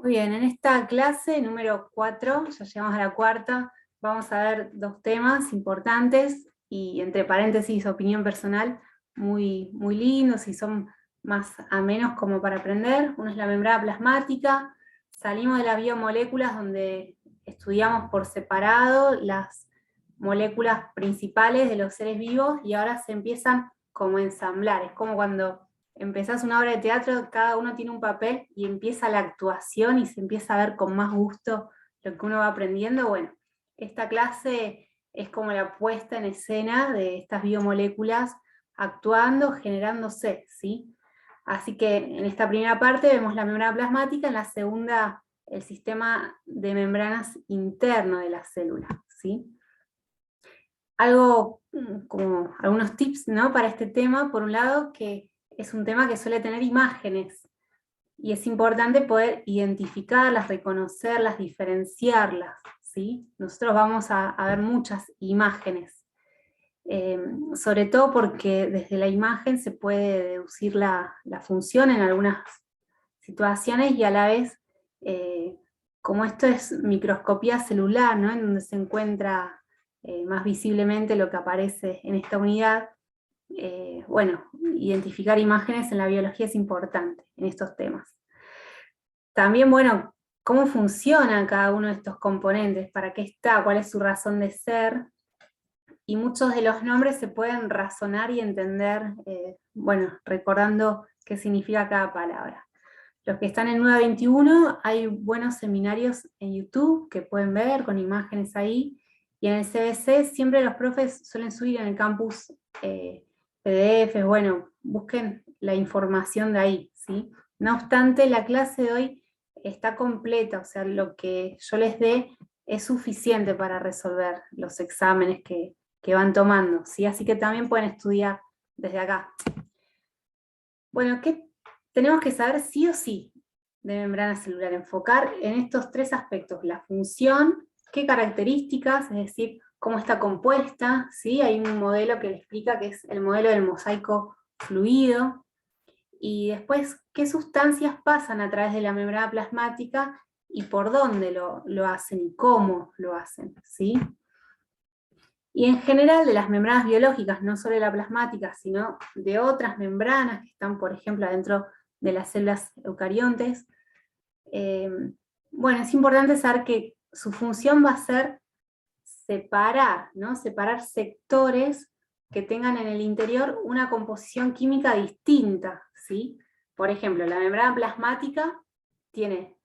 Muy bien, en esta clase número 4, ya llegamos a la cuarta, vamos a ver dos temas importantes y entre paréntesis opinión personal muy lindos y son más amenos como para aprender. Uno es la membrana plasmática, salimos de las biomoléculas donde estudiamos por separado las moléculas principales de los seres vivos y ahora se empiezan como a ensamblar, es como cuando empezás una obra de teatro, cada uno tiene un papel y empieza la actuación y se empieza a ver con más gusto lo que uno va aprendiendo. Bueno, esta clase es como la puesta en escena de estas biomoléculas actuando, generándose, ¿sí? Así que en esta primera parte vemos la membrana plasmática, en la segunda el sistema de membranas interno de la célula, ¿sí? Algo como algunos tips, ¿no? Para este tema, por un lado, que es un tema que suele tener imágenes, y es importante poder identificarlas, reconocerlas, diferenciarlas, ¿sí? Nosotros vamos a ver muchas imágenes, sobre todo porque desde la imagen se puede deducir la función en algunas situaciones y a la vez, como esto es microscopía celular, ¿no? En donde se encuentra más visiblemente lo que aparece en esta unidad, bueno, identificar imágenes en la biología es importante en estos temas. También, bueno, cómo funcionan cada uno de estos componentes, para qué está, cuál es su razón de ser, y muchos de los nombres se pueden razonar y entender, bueno, recordando qué significa cada palabra. Los que están en 921, hay buenos seminarios en YouTube que pueden ver con imágenes ahí, y en el CBC siempre los profes suelen subir en el campus PDFs, bueno, busquen la información de ahí, ¿sí? No obstante, la clase de hoy está completa, o sea, lo que yo les dé es suficiente para resolver los exámenes que van tomando, ¿sí? Así que también pueden estudiar desde acá. Bueno, ¿qué tenemos que saber sí o sí de membrana celular? Enfocar en estos tres aspectos: la función, qué características, es decir, cómo está compuesta, ¿sí? Hay un modelo que le explica que es el modelo del mosaico fluido, y después qué sustancias pasan a través de la membrana plasmática y por dónde lo hacen y cómo lo hacen, ¿sí? Y en general de las membranas biológicas, no solo de la plasmática, sino de otras membranas que están, por ejemplo, adentro de las células eucariontes, bueno, es importante saber que su función va a ser separar, ¿no? Separar sectores que tengan en el interior una composición química distinta, ¿sí? Por ejemplo, la membrana plasmática tiene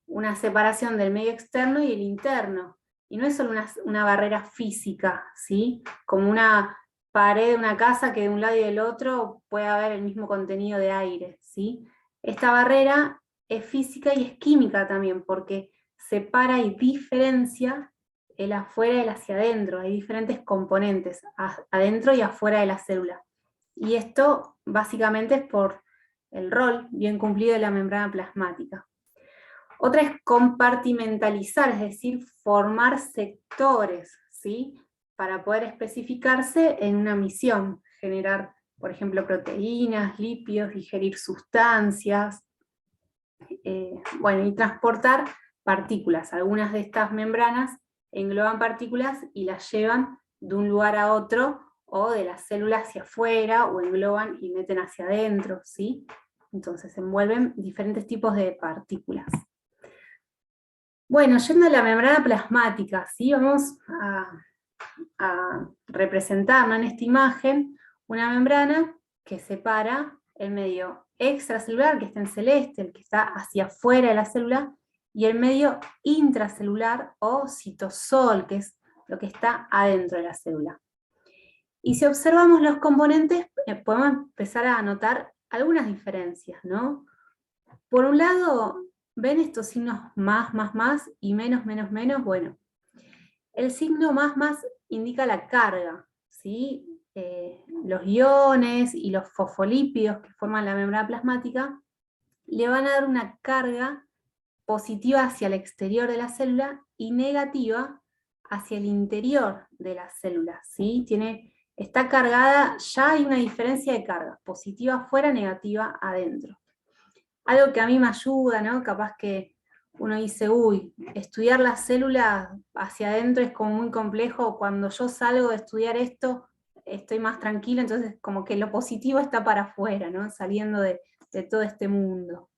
una separación del medio externo y el interno, y no es solo una barrera física, ¿sí? Como una pared de una casa que de un lado y del otro puede haber el mismo contenido de aire, ¿sí? Esta barrera es física y es química también, porque separa y diferencia el afuera y el hacia adentro. Hay diferentes componentes, adentro y afuera de la célula. Y esto básicamente es por el rol bien cumplido de la membrana plasmática. Otra es compartimentalizar, es decir, formar sectores, ¿sí? Para poder especificarse en una misión, generar, por ejemplo, proteínas, lípidos, digerir sustancias, bueno, y transportar partículas. Algunas de estas membranas engloban partículas y las llevan de un lugar a otro, o de la célula hacia afuera, o engloban y meten hacia adentro, ¿sí? Entonces envuelven diferentes tipos de partículas. Bueno, yendo a la membrana plasmática, ¿sí? Vamos a representarla en esta imagen, una membrana que separa el medio extracelular, que está en celeste, el que está hacia afuera de la célula, y el medio intracelular o citosol, que es lo que está adentro de la célula. Y si observamos los componentes, podemos empezar a notar algunas diferencias, ¿no? Por un lado, ¿ven estos signos más y menos? Bueno, el signo más indica la carga, ¿sí? Los iones y los fosfolípidos que forman la membrana plasmática le van a dar una carga positiva hacia el exterior de la célula y negativa hacia el interior de la célula, ¿sí? Está cargada, ya hay una diferencia de carga, positiva afuera, negativa adentro. Algo que a mí me ayuda, ¿no? Capaz que uno dice, uy, estudiar las células hacia adentro es como muy complejo, cuando yo salgo de estudiar esto, estoy más tranquilo, entonces como que lo positivo está para afuera, ¿no? Saliendo de todo este mundo.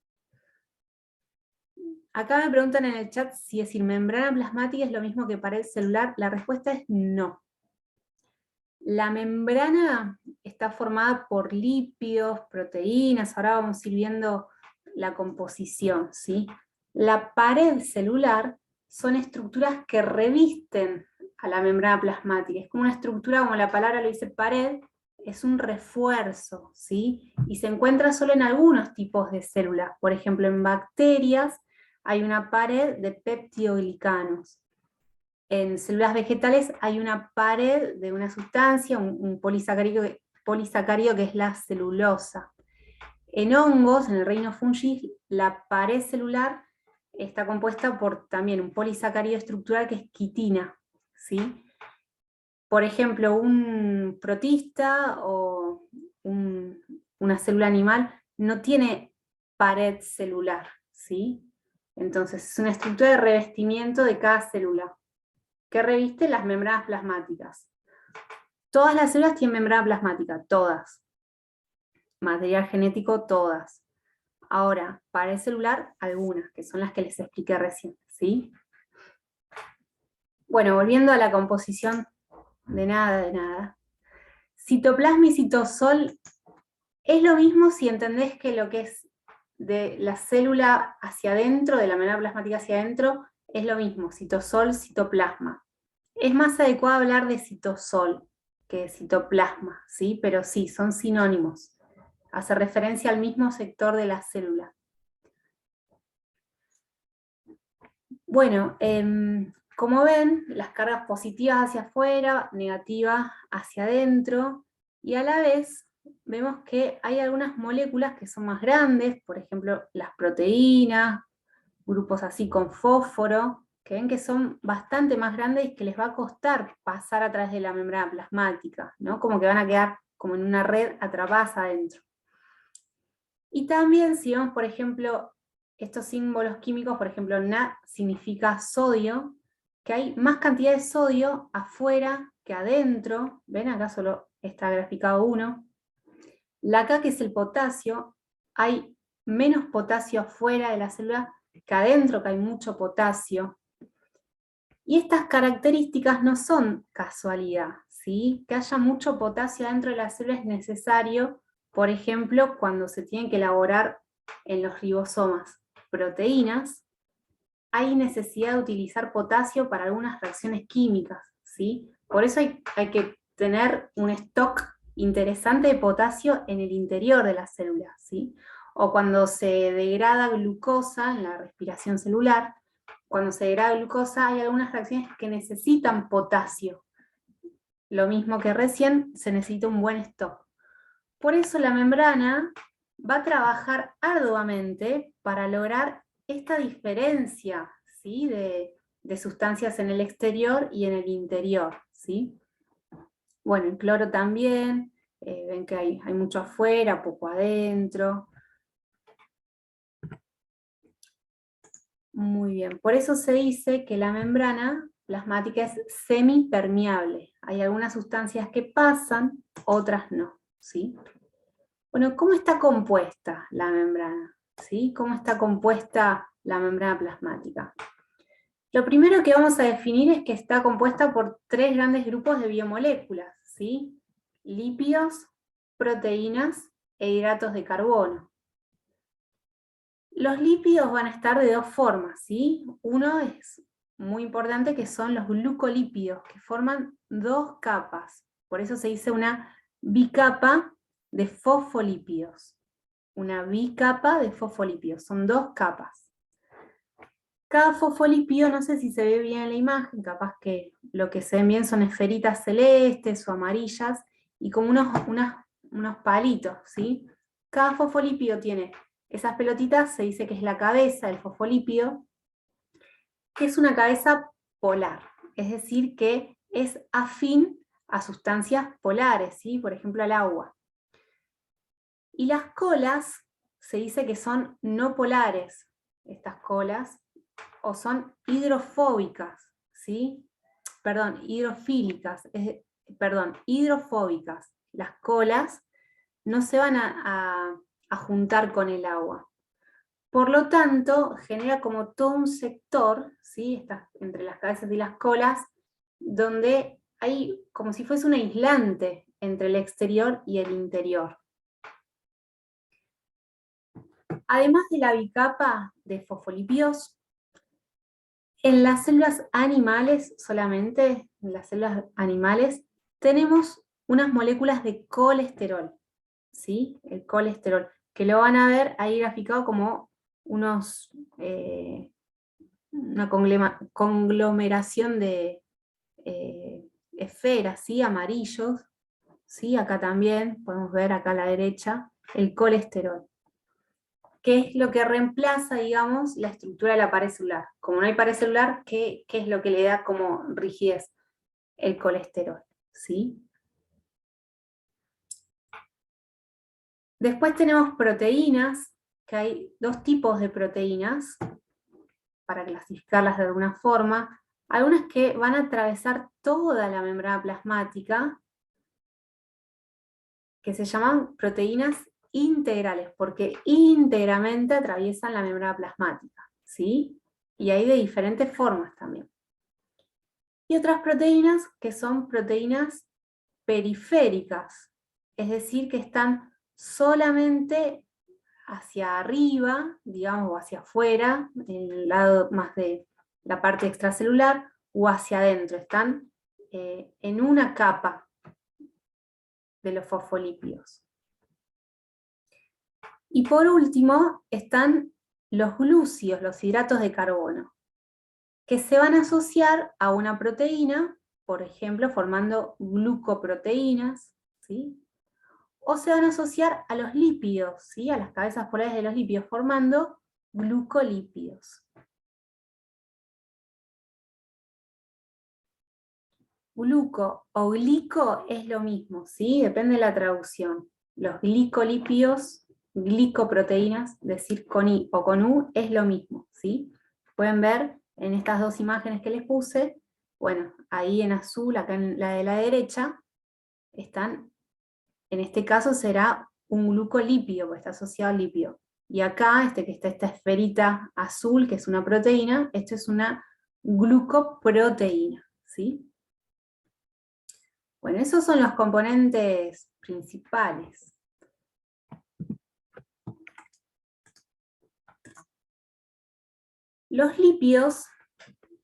Acá me preguntan en el chat si decir membrana plasmática es lo mismo que pared celular. La respuesta es no. La membrana está formada por lípidos, proteínas, ahora vamos a ir viendo la composición, ¿sí? La pared celular son estructuras que revisten a la membrana plasmática. Es como una estructura, como la palabra lo dice pared, es un refuerzo, ¿sí? Y se encuentra solo en algunos tipos de células. Por ejemplo, en bacterias hay una pared de peptidoglicanos. En células vegetales hay una pared de una sustancia, un polisacarídeo que es la celulosa. En hongos, en el reino fungi, la pared celular está compuesta por también un polisacarídeo estructural que es quitina, ¿sí? Por ejemplo, un protista o una célula animal no tiene pared celular, ¿sí? Entonces es una estructura de revestimiento de cada célula que reviste las membranas plasmáticas. Todas las células tienen membrana plasmática, todas. Material genético, todas. Ahora, pared celular, algunas, que son las que les expliqué recién, ¿sí? Bueno, volviendo a la composición de nada. Citoplasma y citosol es lo mismo si entendés que lo que es de la célula hacia adentro, de la membrana plasmática hacia adentro, es lo mismo, citosol, citoplasma. Es más adecuado hablar de citosol que de citoplasma, ¿sí? Pero sí, son sinónimos. Hace referencia al mismo sector de la célula. Bueno, como ven, las cargas positivas hacia afuera, negativas hacia adentro, y a la vez vemos que hay algunas moléculas que son más grandes, por ejemplo, las proteínas, grupos así con fósforo, que ven que son bastante más grandes y que les va a costar pasar a través de la membrana plasmática, ¿no? Como que van a quedar como en una red atrapadas adentro. Y también si vemos, por ejemplo, estos símbolos químicos, por ejemplo, Na significa sodio, que hay más cantidad de sodio afuera que adentro, ven acá solo está graficado uno. La K, que es el potasio, hay menos potasio afuera de la célula que adentro, que hay mucho potasio. Y estas características no son casualidad, ¿sí? Que haya mucho potasio dentro de la célula es necesario, por ejemplo, cuando se tienen que elaborar en los ribosomas proteínas, hay necesidad de utilizar potasio para algunas reacciones químicas, ¿sí? Por eso hay que tener un stock interesante de potasio en el interior de la célula, ¿sí? O cuando se degrada glucosa en la respiración celular, cuando se degrada glucosa hay algunas reacciones que necesitan potasio. Lo mismo que recién, se necesita un buen stock. Por eso la membrana va a trabajar arduamente para lograr esta diferencia, ¿sí? de sustancias en el exterior y en el interior, ¿sí? Bueno, el cloro también, ven que hay mucho afuera, poco adentro. Muy bien, por eso se dice que la membrana plasmática es semipermeable. Hay algunas sustancias que pasan, otras no, ¿sí? Bueno, ¿cómo está compuesta la membrana? ¿Sí? ¿Cómo está compuesta la membrana plasmática? Lo primero que vamos a definir es que está compuesta por tres grandes grupos de biomoléculas, ¿sí? Lípidos, proteínas e hidratos de carbono. Los lípidos van a estar de dos formas, ¿sí? Uno es muy importante, que son los glucolípidos, que forman dos capas. Por eso se dice una bicapa de fosfolípidos. Una bicapa de fosfolípidos, son dos capas. Cada fosfolípido, no sé si se ve bien en la imagen, capaz que lo que se ven bien son esferitas celestes o amarillas, y como unos palitos, ¿sí? Cada fosfolípido tiene esas pelotitas, se dice que es la cabeza del fosfolípido, que es una cabeza polar, es decir, que es afín a sustancias polares, ¿sí? Por ejemplo al agua. Y las colas se dice que son no polares, estas colas, o son hidrofóbicas, ¿sí? Perdón, hidrofílicas, hidrofóbicas. Las colas no se van a juntar con el agua. Por lo tanto, genera como todo un sector, ¿sí? Está entre las cabezas y las colas, donde hay como si fuese un aislante entre el exterior y el interior. Además de la bicapa de fosfolípidos, en las células animales solamente, en las células animales, tenemos unas moléculas de colesterol, ¿sí? El colesterol, que lo van a ver ahí graficado como una conglomeración de esferas, ¿sí? Amarillos, ¿sí? Acá también podemos ver, acá a la derecha, el colesterol, que es lo que reemplaza, digamos, la estructura de la pared celular. Como no hay pared celular, ¿qué es lo que le da como rigidez? El colesterol, ¿sí? Después tenemos proteínas, que hay dos tipos de proteínas, para clasificarlas de alguna forma. Algunas que van a atravesar toda la membrana plasmática, que se llaman proteínas integrales, porque íntegramente atraviesan la membrana plasmática, ¿sí? Y hay de diferentes formas también. Y otras proteínas que son proteínas periféricas, es decir, que están solamente hacia arriba, digamos, o hacia afuera, en el lado más de la parte extracelular, o hacia adentro, están en una capa de los fosfolípidos. Y por último están los glúcidos, los hidratos de carbono, que se van a asociar a una proteína, por ejemplo, formando glucoproteínas, ¿sí? O se van a asociar a los lípidos, ¿sí? A las cabezas polares de los lípidos, formando glucolípidos. Gluco o glico es lo mismo, ¿sí? Depende de la traducción. Los glicolípidos, glicoproteínas, decir con I o con U, es lo mismo, ¿sí? Pueden ver en estas dos imágenes que les puse, bueno, ahí en azul, acá en la de la derecha, están, en este caso será un glucolípido, porque está asociado al lípido. Y acá, que está esta esferita azul, que es una proteína, esto es una glucoproteína, ¿sí? Bueno, esos son los componentes principales. Los lípidos,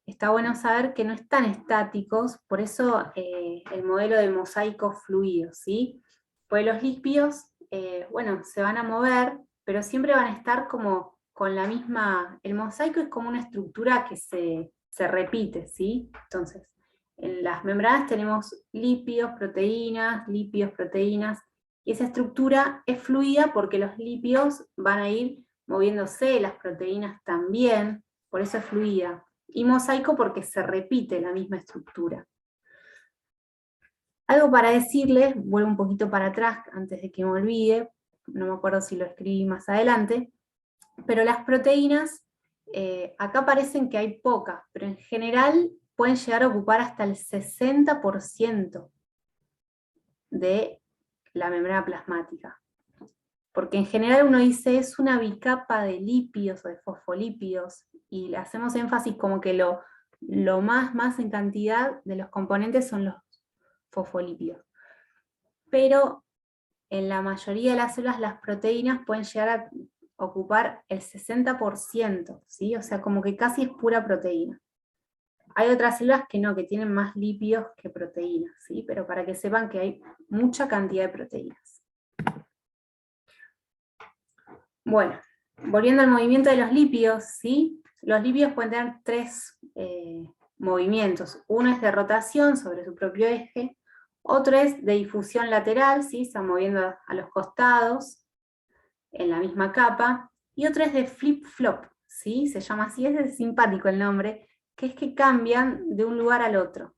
está bueno saber que no están estáticos, por eso el modelo de mosaico fluido, ¿sí? Pues los lípidos, bueno, se van a mover, pero siempre van a estar como con la misma, el mosaico es como una estructura que se repite, ¿sí? Entonces, en las membranas tenemos lípidos, proteínas, y esa estructura es fluida porque los lípidos van a ir moviéndose, las proteínas también, por eso es fluida. Y mosaico porque se repite la misma estructura. Algo para decirles, vuelvo un poquito para atrás antes de que me olvide, no me acuerdo si lo escribí más adelante, pero las proteínas, acá parecen que hay pocas, pero en general pueden llegar a ocupar hasta el 60% de la membrana plasmática. Porque en general uno dice es una bicapa de lípidos o de fosfolípidos, y le hacemos énfasis como que lo más en cantidad de los componentes son los fosfolípidos. Pero en la mayoría de las células las proteínas pueden llegar a ocupar el 60%, ¿sí? O sea, como que casi es pura proteína. Hay otras células que no, que tienen más lípidos que proteínas, ¿sí? Pero para que sepan que hay mucha cantidad de proteínas. Bueno, volviendo al movimiento de los lípidos, ¿sí? Los lípidos pueden tener tres movimientos. Uno es de rotación sobre su propio eje, otro es de difusión lateral, ¿sí? Se van moviendo a los costados, en la misma capa, y otro es de flip-flop, ¿sí? Se llama así, es simpático el nombre, que es que cambian de un lugar al otro.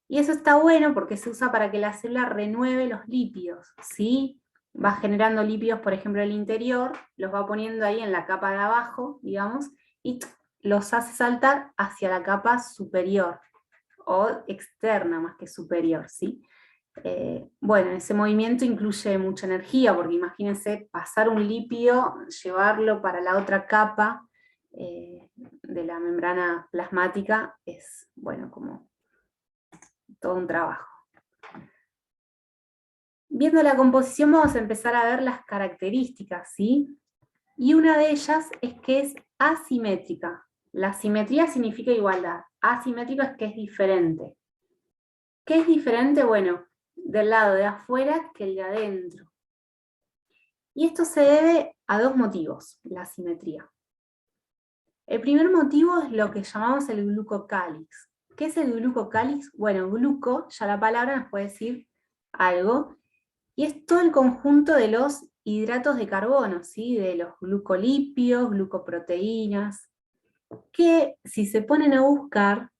Y eso está bueno porque se usa para que la célula renueve los lípidos, ¿sí? Va generando lípidos, por ejemplo, el interior, los va poniendo ahí en la capa de abajo, digamos, y los hace saltar hacia la capa superior, o externa más que superior, ¿sí? Bueno, ese movimiento incluye mucha energía, porque imagínense pasar un lípido, llevarlo para la otra capa de la membrana plasmática, es, bueno, como todo un trabajo. Viendo la composición vamos a empezar a ver las características, ¿sí? Y una de ellas es que es asimétrica. La simetría significa igualdad. Asimétrico es que es diferente. ¿Qué es diferente? Bueno, del lado de afuera que el de adentro. Y esto se debe a dos motivos, la simetría. El primer motivo es lo que llamamos el glucocálix. ¿Qué es el glucocálix? Bueno, gluco, ya la palabra nos puede decir algo, y es todo el conjunto de los hidratos de carbono, ¿sí? De los glucolípidos, glucoproteínas, que si se ponen a buscar,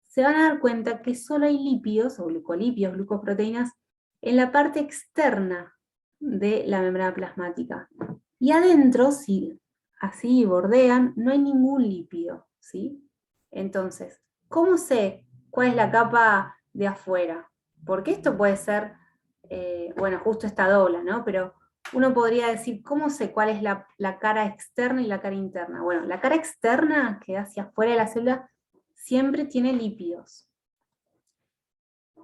se van a dar cuenta que solo hay lípidos, o glucolípidos, glucoproteínas, en la parte externa de la membrana plasmática. Y adentro, si así bordean, no hay ningún lípido, ¿sí? Entonces, ¿cómo sé cuál es la capa de afuera? Porque esto puede ser, bueno, justo esta dobla, ¿no? Pero uno podría decir, ¿cómo sé cuál es la cara externa y la cara interna? Bueno, la cara externa, que hacia afuera de la célula, siempre tiene lípidos.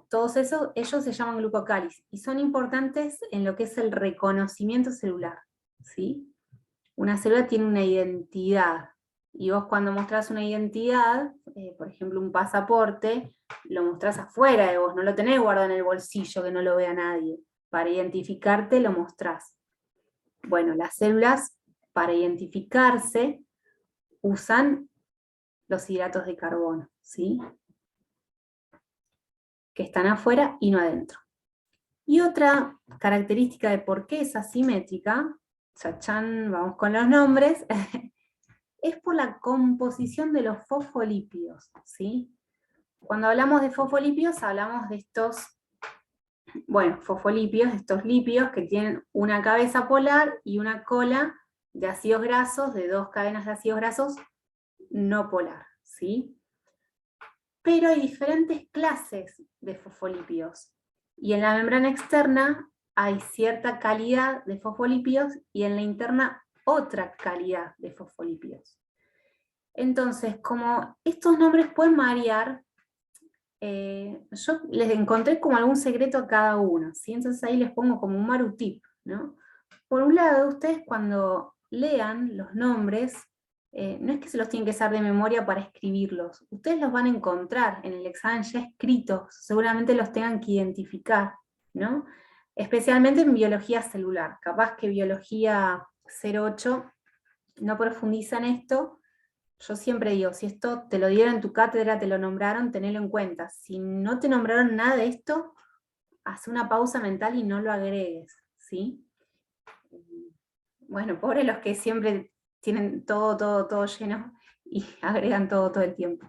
Todos ellos se llaman glucocálix y son importantes en lo que es el reconocimiento celular, ¿sí? Una célula tiene una identidad, y vos cuando mostrás una identidad, por ejemplo un pasaporte, lo mostrás afuera de vos, no lo tenés guardado en el bolsillo que no lo vea nadie. Para identificarte lo mostrás. Bueno, las células, para identificarse, usan los hidratos de carbono, ¿sí? Que están afuera y no adentro. Y otra característica de por qué es asimétrica, chachán, vamos con los nombres, es por la composición de los fosfolípidos, ¿sí? Cuando hablamos de fosfolípidos, hablamos de estos, bueno, fosfolípidos, estos lípidos que tienen una cabeza polar y una cola de ácidos grasos, de dos cadenas de ácidos grasos no polar, ¿sí? Pero hay diferentes clases de fosfolípidos. Y en la membrana externa hay cierta calidad de fosfolípidos y en la interna otra calidad de fosfolípidos. Entonces, como estos nombres pueden variar, yo les encontré como algún secreto a cada uno, ¿sí? Entonces ahí les pongo como un marutip, ¿no? Por un lado, ustedes cuando lean los nombres, no es que se los tienen que saber de memoria para escribirlos, ustedes los van a encontrar en el examen ya escritos, seguramente los tengan que identificar, ¿no? Especialmente en biología celular, capaz que biología 08 no profundiza en esto. Yo siempre digo, si esto te lo dieron en tu cátedra, te lo nombraron, tenelo en cuenta. Si no te nombraron nada de esto, haz una pausa mental y no lo agregues, ¿sí? Bueno, pobre los que siempre tienen todo lleno y agregan todo el tiempo.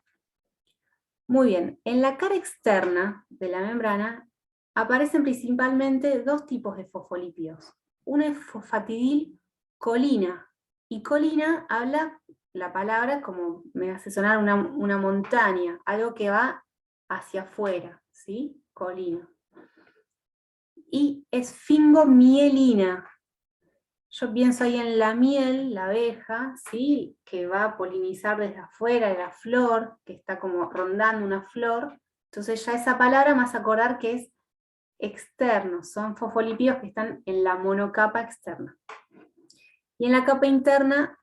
Muy bien, en la cara externa de la membrana aparecen principalmente dos tipos de fosfolípidos. Uno es fosfatidilcolina, y colina habla la palabra como me hace sonar una montaña, algo que va hacia afuera, ¿sí? Colina. Y esfingomielina. Yo pienso ahí en la miel, la abeja, ¿sí? Que va a polinizar desde afuera de la flor, que está como rondando una flor. Entonces ya esa palabra me hace acordar que es externo, son fosfolípidos que están en la monocapa externa. Y en la capa interna,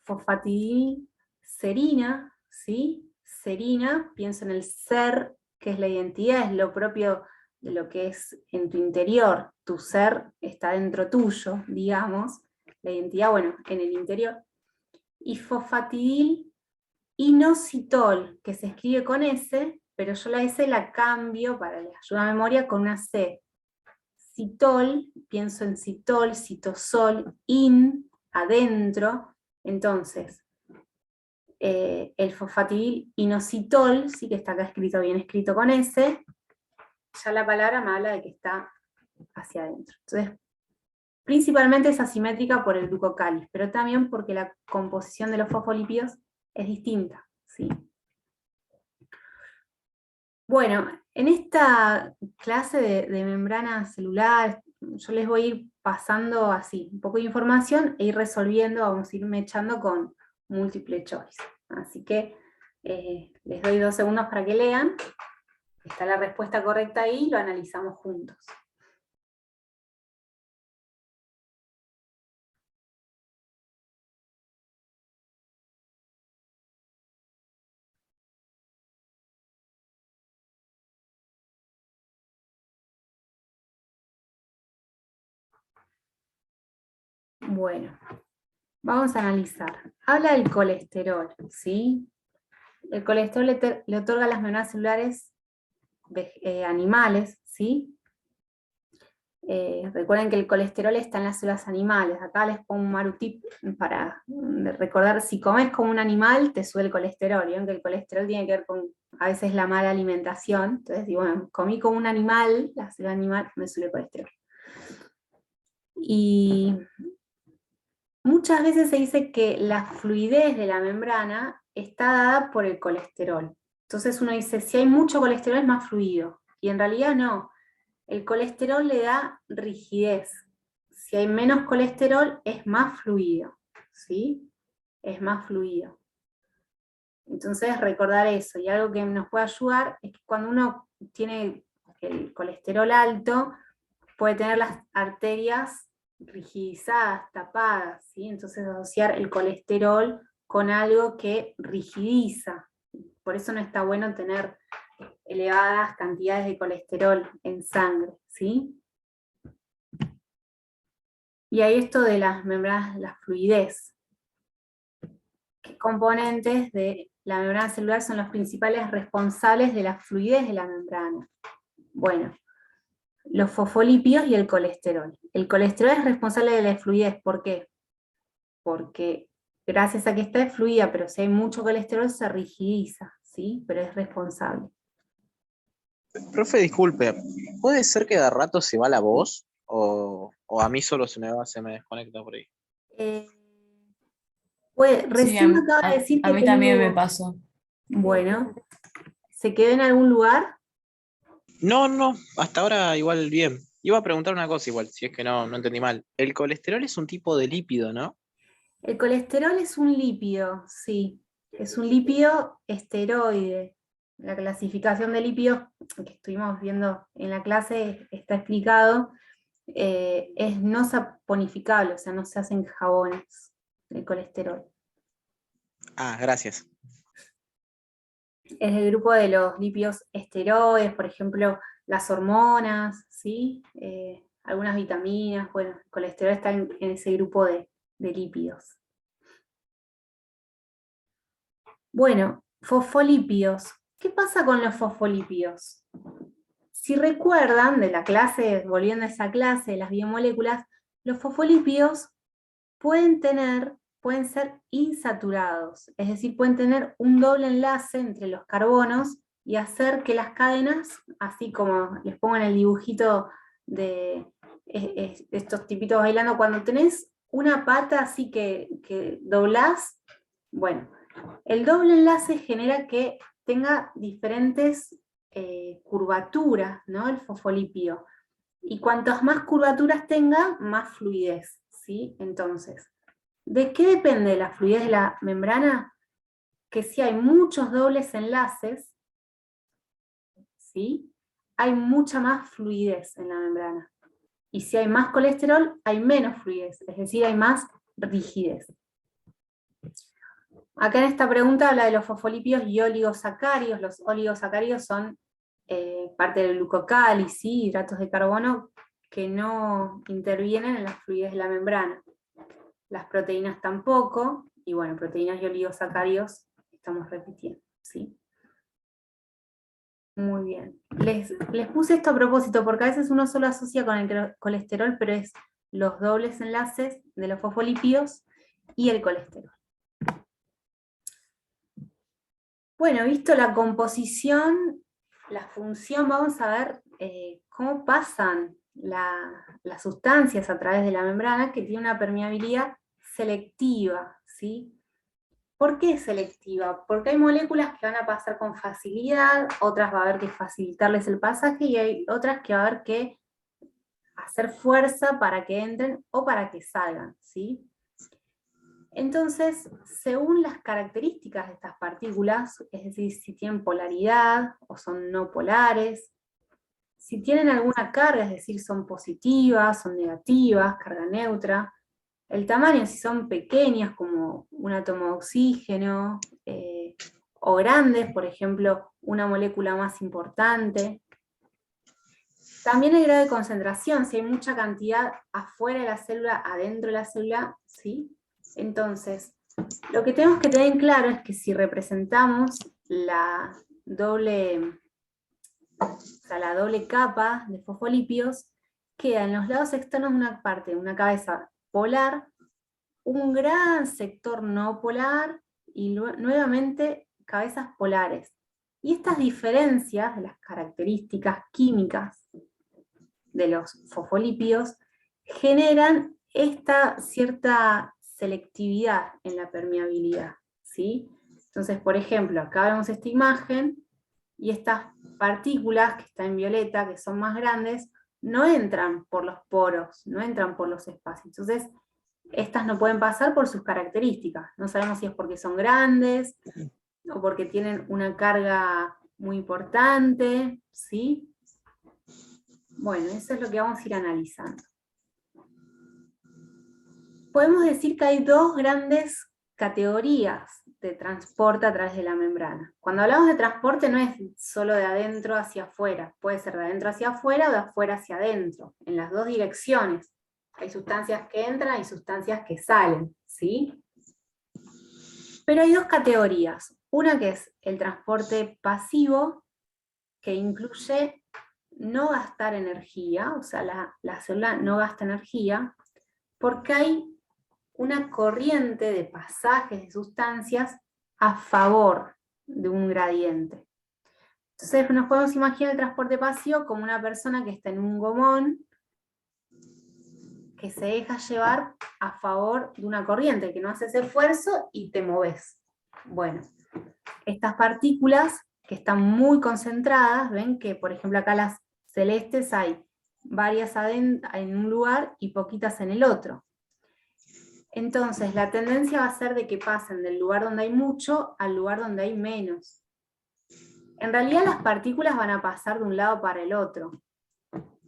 fosfatidilcerina, ¿sí? Serina, pienso en el ser, que es la identidad, es lo propio de lo que es en tu interior, tu ser está dentro tuyo, digamos, la identidad, bueno, en el interior. Y fosfatidilinositol, que se escribe con S, pero yo la S la cambio para la ayuda a memoria con una C. Citol, pienso en citol, citosol, adentro, entonces, el fosfatidilinositol, sí que está acá escrito bien escrito con S, ya la palabra me habla de que está hacia adentro. Entonces, principalmente es asimétrica por el glucocálix, pero también porque la composición de los fosfolípidos es distinta, ¿sí? Bueno, en esta clase de membranas celulares, yo les voy a ir pasando así, un poco de información e ir resolviendo, vamos a ir echando con multiple choice. Así que les doy 2 segundos para que lean. Está la respuesta correcta ahí y lo analizamos juntos. Bueno, vamos a analizar. Habla del colesterol, ¿sí? El colesterol le otorga a las membranas celulares animales, ¿sí? Recuerden que el colesterol está en las células animales. Acá les pongo un marutip para recordar, si comes como un animal, te sube el colesterol. ¿Vieron que el colesterol tiene que ver con, a veces, la mala alimentación? Entonces, digo, bueno, comí como un animal, la célula animal me sube el colesterol. Y muchas veces se dice que la fluidez de la membrana está dada por el colesterol. Entonces uno dice, si hay mucho colesterol es más fluido. Y en realidad no. El colesterol le da rigidez. Si hay menos colesterol, es más fluido, ¿sí? Es más fluido. Entonces, recordar eso. Y algo que nos puede ayudar es que cuando uno tiene el colesterol alto, puede tener las arterias rigidizadas, tapadas, ¿sí? Entonces, asociar el colesterol con algo que rigidiza. Por eso no está bueno tener elevadas cantidades de colesterol en sangre, ¿sí? Y hay esto de las membranas, la fluidez. ¿Qué componentes de la membrana celular son los principales responsables de la fluidez de la membrana? Bueno, los fosfolípidos y el colesterol. El colesterol es responsable de la fluidez, ¿por qué? Porque gracias a que está fluida, pero si hay mucho colesterol se rigidiza, ¿sí? Pero es responsable. Profe, disculpe, ¿puede ser que de rato se va la voz? ¿O a mí solo se me desconecta por ahí? Sí, Recién me acaba de decir a que mí también me tengo... pasó. Bueno, ¿se quedó en algún lugar? No, no, hasta ahora igual bien. Iba a preguntar una cosa igual, si es que no entendí mal. El colesterol es un tipo de lípido, ¿no? El colesterol es un lípido, sí. Es un lípido esteroide. La clasificación de lípidos que estuvimos viendo en la clase está explicado. Es no saponificable, o sea, no se hacen jabones el colesterol. Ah, gracias. Es el grupo de los lípidos esteroides, por ejemplo, las hormonas, ¿sí? Algunas vitaminas, bueno, el colesterol está en ese grupo de lípidos. Bueno, fosfolípidos. ¿Qué pasa con los fosfolípidos? Si recuerdan de la clase, volviendo a esa clase de las biomoléculas, los fosfolípidos pueden ser insaturados, es decir, pueden tener un doble enlace entre los carbonos y hacer que las cadenas, así como les pongo en el dibujito de estos tipitos bailando, cuando tenés una pata así que doblás, bueno, el doble enlace genera que tenga diferentes curvaturas, ¿no? El fosfolípido. Y cuantas más curvaturas tenga, más fluidez, ¿sí? Entonces, ¿de qué depende la fluidez de la membrana? Que si hay muchos dobles enlaces, ¿sí? Hay mucha más fluidez en la membrana. Y si hay más colesterol, hay menos fluidez, es decir, hay más rigidez. Acá en esta pregunta habla de los fosfolípidos y oligosacáridos. Los oligosacáridos son parte del glucocáliz, ¿sí? Hidratos de carbono que no intervienen en la fluidez de la membrana. Las proteínas tampoco, y bueno, proteínas y oligosacáridos estamos repitiendo, ¿sí? Muy bien. Les puse esto a propósito, porque a veces uno solo asocia con el colesterol, pero es los dobles enlaces de los fosfolípidos y el colesterol. Bueno, visto la composición, la función, vamos a ver cómo pasan las sustancias a través de la membrana, que tiene una permeabilidad selectiva, ¿sí? ¿Por qué es selectiva? Porque hay moléculas que van a pasar con facilidad, otras va a haber que facilitarles el pasaje, y hay otras que va a haber que hacer fuerza para que entren o para que salgan, ¿sí? Entonces, según las características de estas partículas, es decir, si tienen polaridad o son no polares, si tienen alguna carga, es decir, son positivas, son negativas, carga neutra, el tamaño, si son pequeñas, como un átomo de oxígeno, o grandes, por ejemplo, una molécula más importante. También el grado de concentración, si hay mucha cantidad afuera de la célula, adentro de la célula, ¿sí? Entonces, lo que tenemos que tener en claro es que si representamos la doble capa de fosfolípidos, queda en los lados externos una parte, una cabeza polar, un gran sector no polar, y nuevamente cabezas polares. Y estas diferencias de las características químicas de los fosfolípidos generan esta cierta selectividad en la permeabilidad, ¿sí? Entonces, por ejemplo, acá vemos esta imagen, y estas partículas que están en violeta, que son más grandes, no entran por los poros, no entran por los espacios. Entonces, estas no pueden pasar por sus características. No sabemos si es porque son grandes, o porque tienen una carga muy importante, ¿sí? Bueno, eso es lo que vamos a ir analizando. Podemos decir que hay dos grandes categorías de transporte a través de la membrana. Cuando hablamos de transporte no es solo de adentro hacia afuera, puede ser de adentro hacia afuera o de afuera hacia adentro, en las dos direcciones. Hay sustancias que entran y sustancias que salen, ¿sí? Pero hay dos categorías. Una que es el transporte pasivo, que incluye no gastar energía, o sea, la célula no gasta energía, porque hay una corriente de pasajes de sustancias a favor de un gradiente. Entonces nos podemos imaginar el transporte pasivo como una persona que está en un gomón, que se deja llevar a favor de una corriente, que no hace ese esfuerzo y te moves. Bueno, estas partículas que están muy concentradas, ven que por ejemplo acá las celestes hay varias en un lugar y poquitas en el otro. Entonces la tendencia va a ser de que pasen del lugar donde hay mucho al lugar donde hay menos. En realidad las partículas van a pasar de un lado para el otro,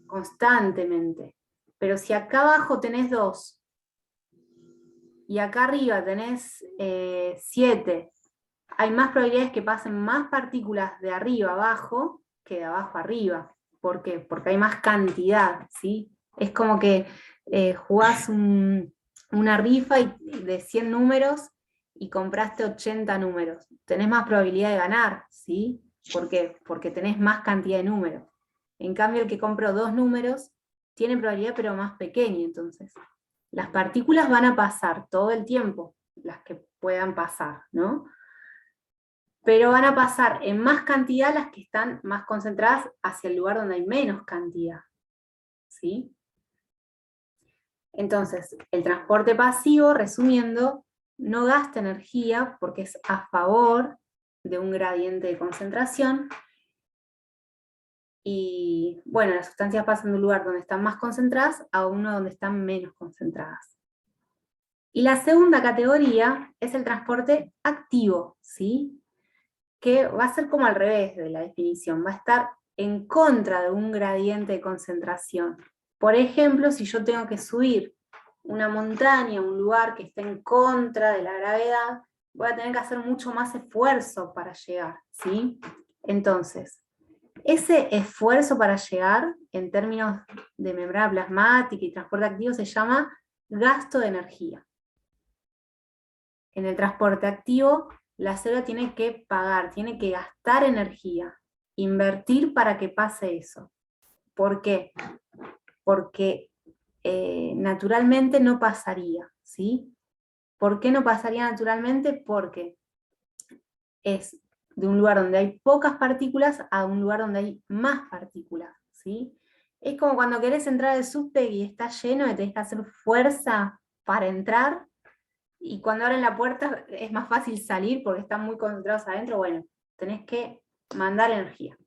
constantemente. Pero si acá abajo tenés 2, y acá arriba tenés 7, hay más probabilidades que pasen más partículas de arriba abajo que de abajo arriba. ¿Por qué? Porque hay más cantidad, ¿sí? Es como que jugás una rifa de 100 números y compraste 80 números. Tenés más probabilidad de ganar, ¿sí? ¿Por qué? Porque tenés más cantidad de números. En cambio, el que compró 2 números tiene probabilidad pero más pequeña, entonces. Las partículas van a pasar todo el tiempo, las que puedan pasar, ¿no? Pero van a pasar en más cantidad las que están más concentradas hacia el lugar donde hay menos cantidad, ¿sí? Entonces, el transporte pasivo, resumiendo, no gasta energía porque es a favor de un gradiente de concentración, y bueno, las sustancias pasan de un lugar donde están más concentradas a uno donde están menos concentradas. Y la segunda categoría es el transporte activo, ¿sí? Que va a ser como al revés de la definición, va a estar en contra de un gradiente de concentración. Por ejemplo, si yo tengo que subir una montaña, un lugar que está en contra de la gravedad, voy a tener que hacer mucho más esfuerzo para llegar, ¿sí? Entonces, ese esfuerzo para llegar, en términos de membrana plasmática y transporte activo, se llama gasto de energía. En el transporte activo, la célula tiene que pagar, tiene que gastar energía, invertir para que pase eso. ¿Por qué? Porque naturalmente no pasaría, ¿sí? ¿Por qué no pasaría naturalmente? Porque es de un lugar donde hay pocas partículas a un lugar donde hay más partículas, ¿sí? Es como cuando querés entrar al subte y está lleno y tenés que hacer fuerza para entrar. y cuando abren la puerta es más fácil salir porque están muy concentrados adentro. Bueno, tenés que mandar energía.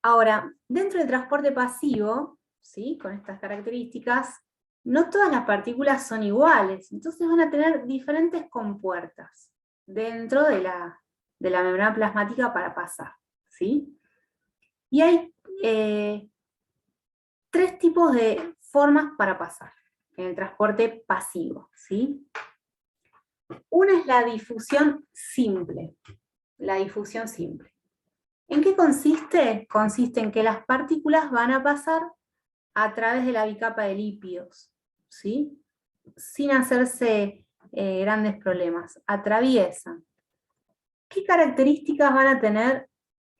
Ahora, dentro del transporte pasivo, ¿sí?, con estas características, no todas las partículas son iguales, entonces van a tener diferentes compuertas dentro de la membrana plasmática para pasar, ¿sí? Y hay 3 tipos de formas para pasar en el transporte pasivo, ¿sí? Una es la difusión simple. La difusión simple. ¿En qué consiste? Consiste en que las partículas van a pasar a través de la bicapa de lípidos, ¿sí? Sin hacerse grandes problemas. Atraviesan. ¿Qué características van a tener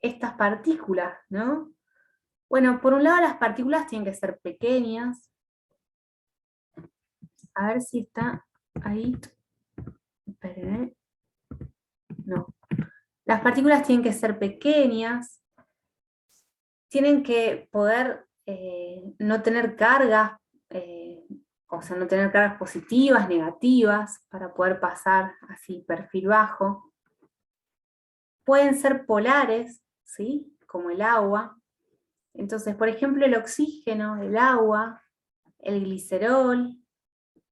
estas partículas, no? Bueno, por un lado las partículas tienen que ser pequeñas. A ver si está ahí. Espérenme. No. Las partículas tienen que ser pequeñas, tienen que poder no tener cargas, o sea, no tener cargas positivas, negativas, para poder pasar así, perfil bajo. Pueden ser polares, ¿sí?, como el agua. Entonces, por ejemplo, el oxígeno, el agua, el glicerol,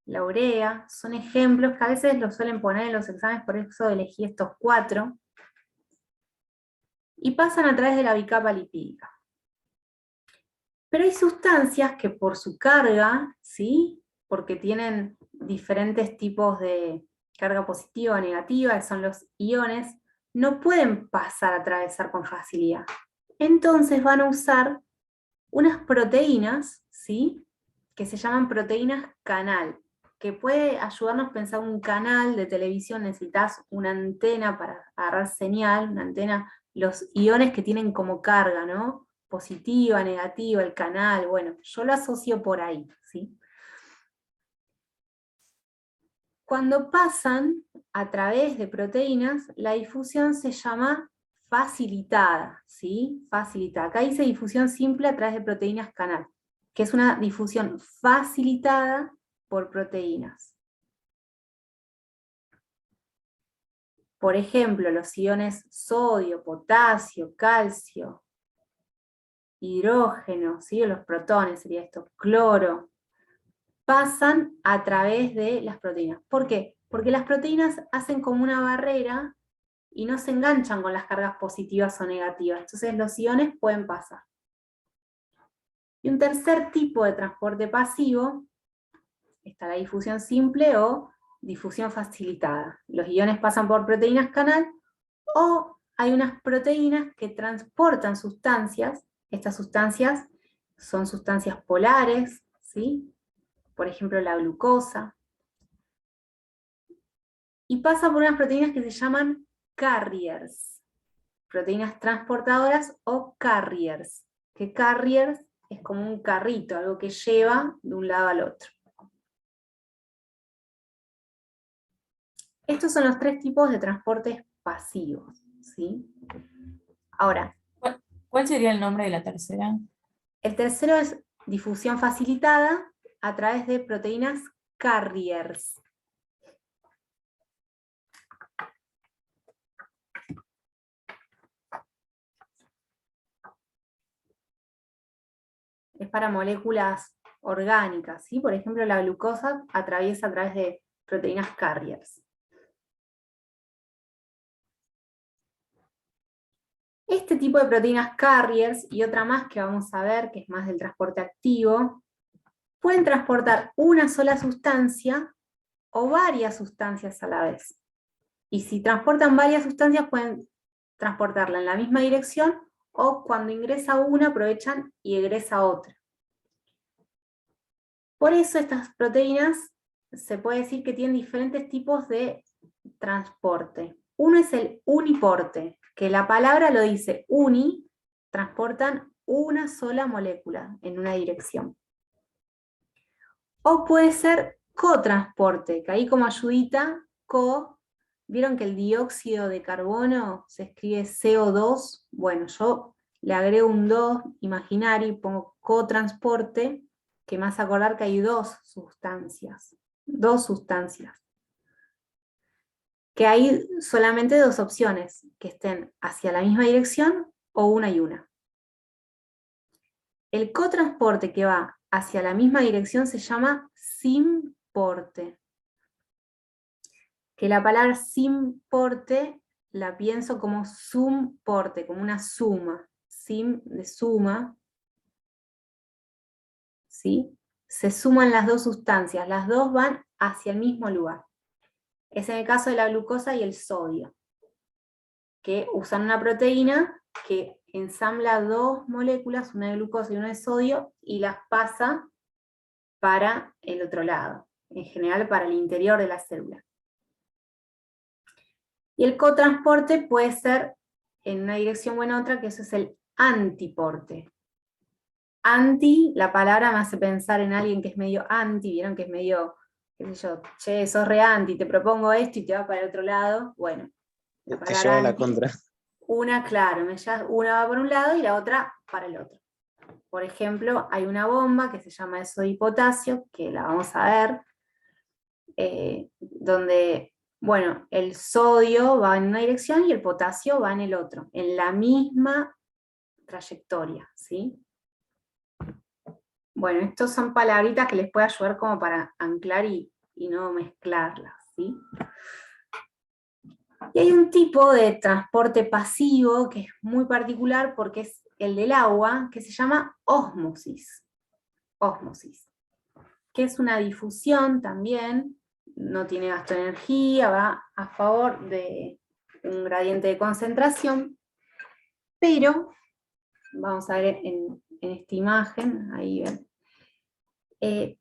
la urea, son ejemplos que a veces los suelen poner en los exámenes, por eso elegí estos 4. Y pasan a través de la bicapa lipídica. Pero hay sustancias que por su carga, ¿sí?, porque tienen diferentes tipos de carga positiva o negativa, que son los iones, no pueden pasar a atravesar con facilidad. Entonces van a usar unas proteínas, ¿sí?, que se llaman proteínas canal, que puede ayudarnos a pensar un canal de televisión. Necesitas una antena para agarrar señal, una antena, los iones que tienen como carga, ¿no?, positiva, negativa, el canal, bueno, yo lo asocio por ahí, ¿sí? Cuando pasan a través de proteínas, la difusión se llama facilitada, ¿sí? Facilitada. Acá dice difusión simple a través de proteínas canal, que es una difusión facilitada por proteínas. Por ejemplo, los iones sodio, potasio, calcio, hidrógeno, ¿sí?, los protones sería esto, cloro, pasan a través de las proteínas. ¿Por qué? Porque las proteínas hacen como una barrera y no se enganchan con las cargas positivas o negativas, entonces los iones pueden pasar. Y un tercer tipo de transporte pasivo está la difusión simple o difusión facilitada. Los iones pasan por proteínas canal, o hay unas proteínas que transportan sustancias. Estas sustancias son sustancias polares, ¿sí?, por ejemplo la glucosa, y pasa por unas proteínas que se llaman carriers, proteínas transportadoras o carriers, que carriers es como un carrito, algo que lleva de un lado al otro. Estos son los 3 tipos de transportes pasivos, ¿sí? Ahora, ¿Cuál sería el nombre de la tercera? el tercero es difusión facilitada a través de proteínas carriers. Es para moléculas orgánicas, ¿sí? Por ejemplo, la glucosa atraviesa a través de proteínas carriers. Este tipo de proteínas carriers, y otra más que vamos a ver, que es más del transporte activo, pueden transportar una sola sustancia o varias sustancias a la vez. Y si transportan varias sustancias, pueden transportarla en la misma dirección, o cuando ingresa una, aprovechan y egresa otra. Por eso estas proteínas se puede decir que tienen diferentes tipos de transporte. Uno es el uniporte, que la palabra lo dice, uni, transportan una sola molécula en una dirección. O puede ser cotransporte, que ahí como ayudita, ¿vieron que el dióxido de carbono se escribe CO2? Bueno, yo le agrego un 2 imaginario y pongo cotransporte, que me hace acordar que hay dos sustancias. Dos sustancias. Que hay solamente dos opciones, que estén hacia la misma dirección o una y una. El cotransporte que va hacia la misma dirección se llama simporte. Que la palabra simporte la pienso como sumporte, como una suma. Sim de suma. ¿Sí? Se suman las dos sustancias, las dos van hacia el mismo lugar. Es en el caso de la glucosa y el sodio, que usan una proteína que ensambla dos moléculas, una de glucosa y una de sodio, y las pasa para el otro lado, en general para el interior de la célula. Y el cotransporte puede ser en una dirección o en otra, que eso es el antiporte. Anti, la palabra me hace pensar en alguien que es medio anti, vieron que es medio, qué sé yo, che, sos re anti, te propongo esto y te vas para el otro lado. Bueno, la Te palabra lleva a la anti, contra. una, claro, una va por un lado y la otra para el otro. Por ejemplo, hay una bomba que se llama el sodio y potasio, que la vamos a ver, donde, bueno, el sodio va en una dirección y el potasio va en el otro, en la misma trayectoria, ¿sí? Bueno, estos son palabritas que les puede ayudar como para anclar y no mezclarlas, ¿sí? Y hay un tipo de transporte pasivo que es muy particular porque es el del agua, que se llama ósmosis. Ósmosis. Que es una difusión también, no tiene gasto de energía, va a favor de un gradiente de concentración, pero, vamos a ver en esta imagen, ahí ven,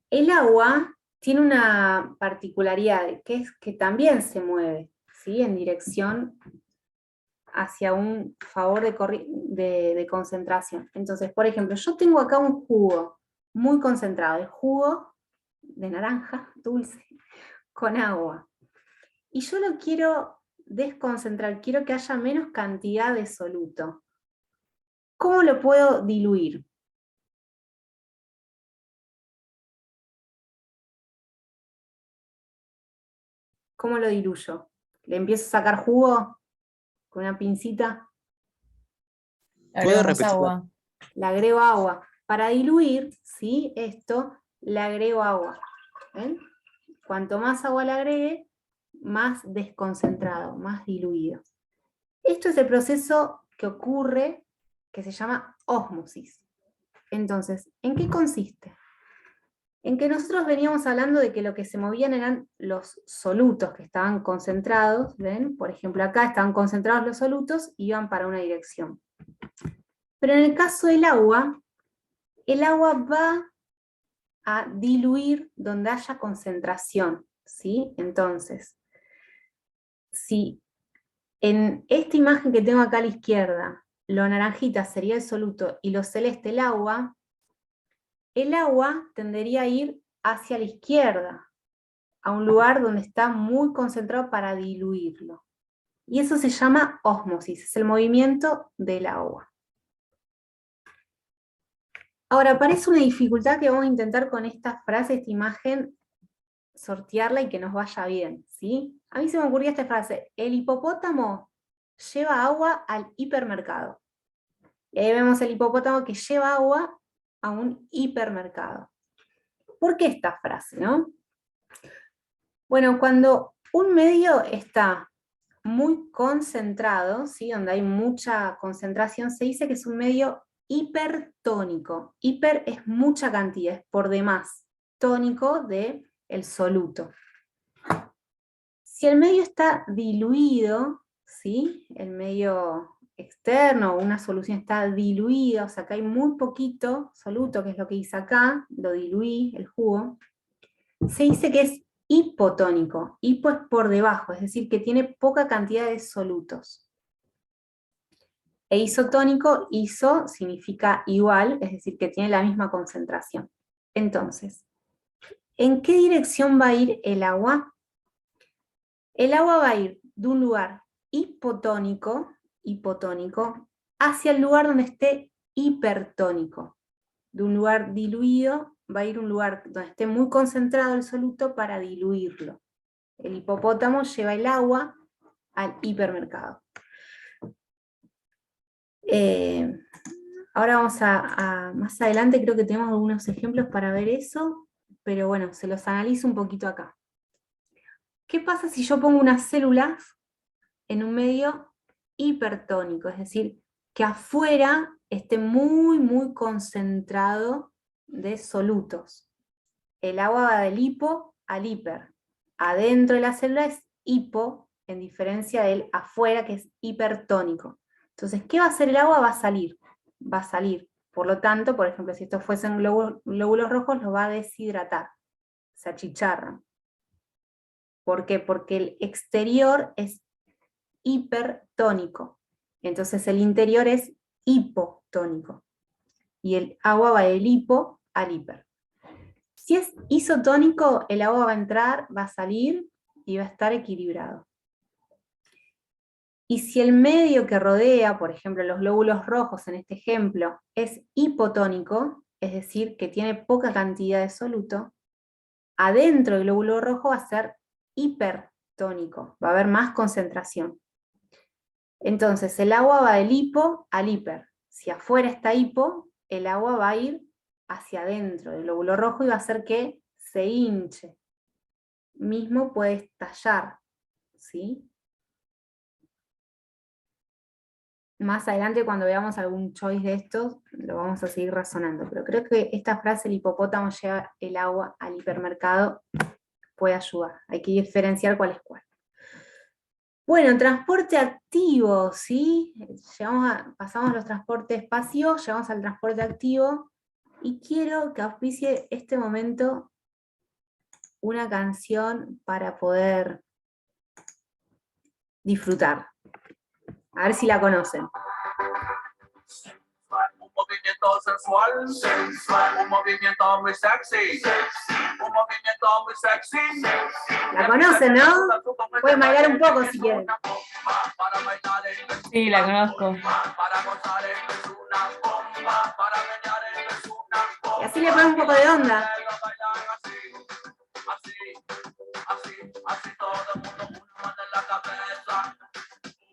el agua tiene una particularidad, que es que también se mueve, ¿sí? En dirección hacia un favor de concentración. Entonces, por ejemplo, yo tengo acá un jugo muy concentrado, el jugo de naranja dulce con agua. Y yo lo quiero desconcentrar, quiero que haya menos cantidad de soluto. ¿Cómo lo puedo diluir? ¿Cómo lo diluyo? ¿Le empiezo a sacar jugo con una pincita? ¿Puede Agregamos repetir? agua. Le agrego agua. Para diluir, ¿sí? Esto, le agrego agua. ¿Ven? Cuanto más agua le agregue, más desconcentrado, más diluido. Esto es el proceso que ocurre, que se llama ósmosis. Entonces, ¿en qué consiste? En que nosotros veníamos hablando de que lo que se movían eran los solutos que estaban concentrados, ¿ven? Por ejemplo, acá estaban concentrados los solutos y iban para una dirección. Pero en el caso del agua va a diluir donde haya concentración, ¿sí? Entonces, si en esta imagen que tengo acá a la izquierda, lo naranjita sería el soluto y lo celeste el agua tendería a ir hacia la izquierda, a un lugar donde está muy concentrado para diluirlo. Y eso se llama ósmosis, es el movimiento del agua. Ahora, parece una dificultad que vamos a intentar con esta frase, esta imagen, sortearla y que nos vaya bien, ¿sí? A mí se me ocurrió esta frase: el hipopótamo lleva agua al hipermercado. Y ahí vemos el hipopótamo que lleva agua a un hipermercado. ¿Por qué esta frase, no? Bueno, cuando un medio está muy concentrado, ¿sí? Donde hay mucha concentración, se dice que es un medio hipertónico. Hiper es mucha cantidad, es por demás, tónico de el soluto. Si el medio está diluido, ¿sí? El medio externo, una solución está diluida, o sea que hay muy poquito soluto, que es lo que hice acá, lo diluí, el jugo, se dice que es hipotónico. Hipo es por debajo, es decir, que tiene poca cantidad de solutos. E isotónico, iso significa igual, es decir, que tiene la misma concentración. Entonces, ¿en qué dirección va a ir el agua? El agua va a ir de un lugar hipotónico hacia el lugar donde esté hipertónico. De un lugar diluido va a ir a un lugar donde esté muy concentrado el soluto para diluirlo. El hipopótamo lleva el agua al hipermercado. Ahora vamos más adelante creo que tenemos algunos ejemplos para ver eso, pero bueno, se los analizo un poquito acá. ¿Qué pasa si yo pongo unas células en un medio hipertónico? Es decir, que afuera esté muy, muy concentrado de solutos. El agua va del hipo al hiper. Adentro de la célula es hipo, en diferencia del afuera, que es hipertónico. Entonces, ¿qué va a hacer el agua? Va a salir. Va a salir. Por lo tanto, por ejemplo, si estos fuesen glóbulos rojos, los va a deshidratar. Se achicharran. ¿Por qué? Porque el exterior es hipertónico. Entonces el interior es hipotónico. Y el agua va del hipo al hiper. Si es isotónico, el agua va a entrar, va a salir y va a estar equilibrado. Y si el medio que rodea, por ejemplo, los glóbulos rojos en este ejemplo, es hipotónico, es decir, que tiene poca cantidad de soluto, adentro del glóbulo rojo va a ser hipertónico, va a haber más concentración. Entonces el agua va del hipo al hiper. Si afuera está hipo, el agua va a ir hacia adentro del glóbulo rojo y va a hacer que se hinche. Mismo puede estallar, ¿sí? Más adelante cuando veamos algún choice de estos, lo vamos a seguir razonando. Pero creo que esta frase, el hipopótamo lleva el agua al hipermercado, puede ayudar. Hay que diferenciar cuál es cuál. Bueno, transporte activo, ¿sí? Pasamos los transportes pasivos, llegamos al transporte activo, y quiero que auspicie este momento una canción para poder disfrutar. A ver si la conocen. Un movimiento sensual, un movimiento muy sexy, un movimiento muy sexy. La conocen, ¿no? Pueden bailar un poco si quieren. Sí, la conozco. Y así le ponen un poco de onda. Así todo el mundo, una mano en la cabeza,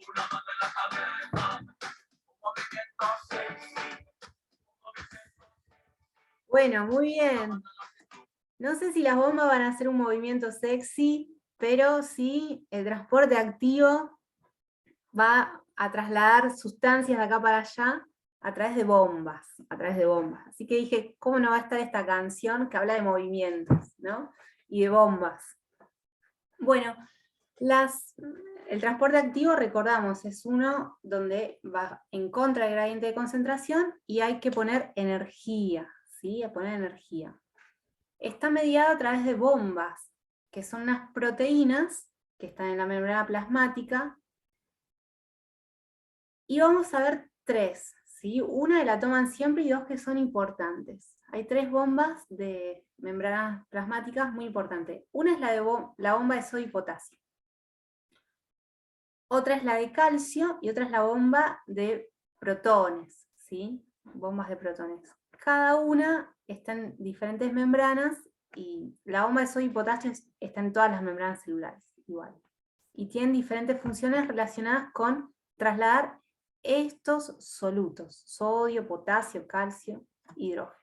una mano en la cabeza, un movimiento sexy. Bueno, muy bien. No sé si las bombas van a hacer un movimiento sexy, pero sí el transporte activo va a trasladar sustancias de acá para allá a través de bombas, Así que dije, ¿cómo no va a estar esta canción que habla de movimientos, ¿no? Y de bombas. Bueno, el transporte activo, recordamos, es uno donde va en contra del gradiente de concentración y hay que poner energía, ¿sí? A poner energía. Está mediado a través de bombas, que son unas proteínas que están en la membrana plasmática. Y vamos a ver tres, ¿sí? Una la toman siempre y dos que son importantes. Hay tres bombas de membranas plasmáticas muy importantes. Una es la bomba de sodio y potasio. Otra es la de calcio y otra es la bomba de protones, ¿sí? Bombas de protones. Cada una está en diferentes membranas y la bomba de sodio y potasio está en todas las membranas celulares, igual. Y tienen diferentes funciones relacionadas con trasladar estos solutos, sodio, potasio, calcio, hidrógeno.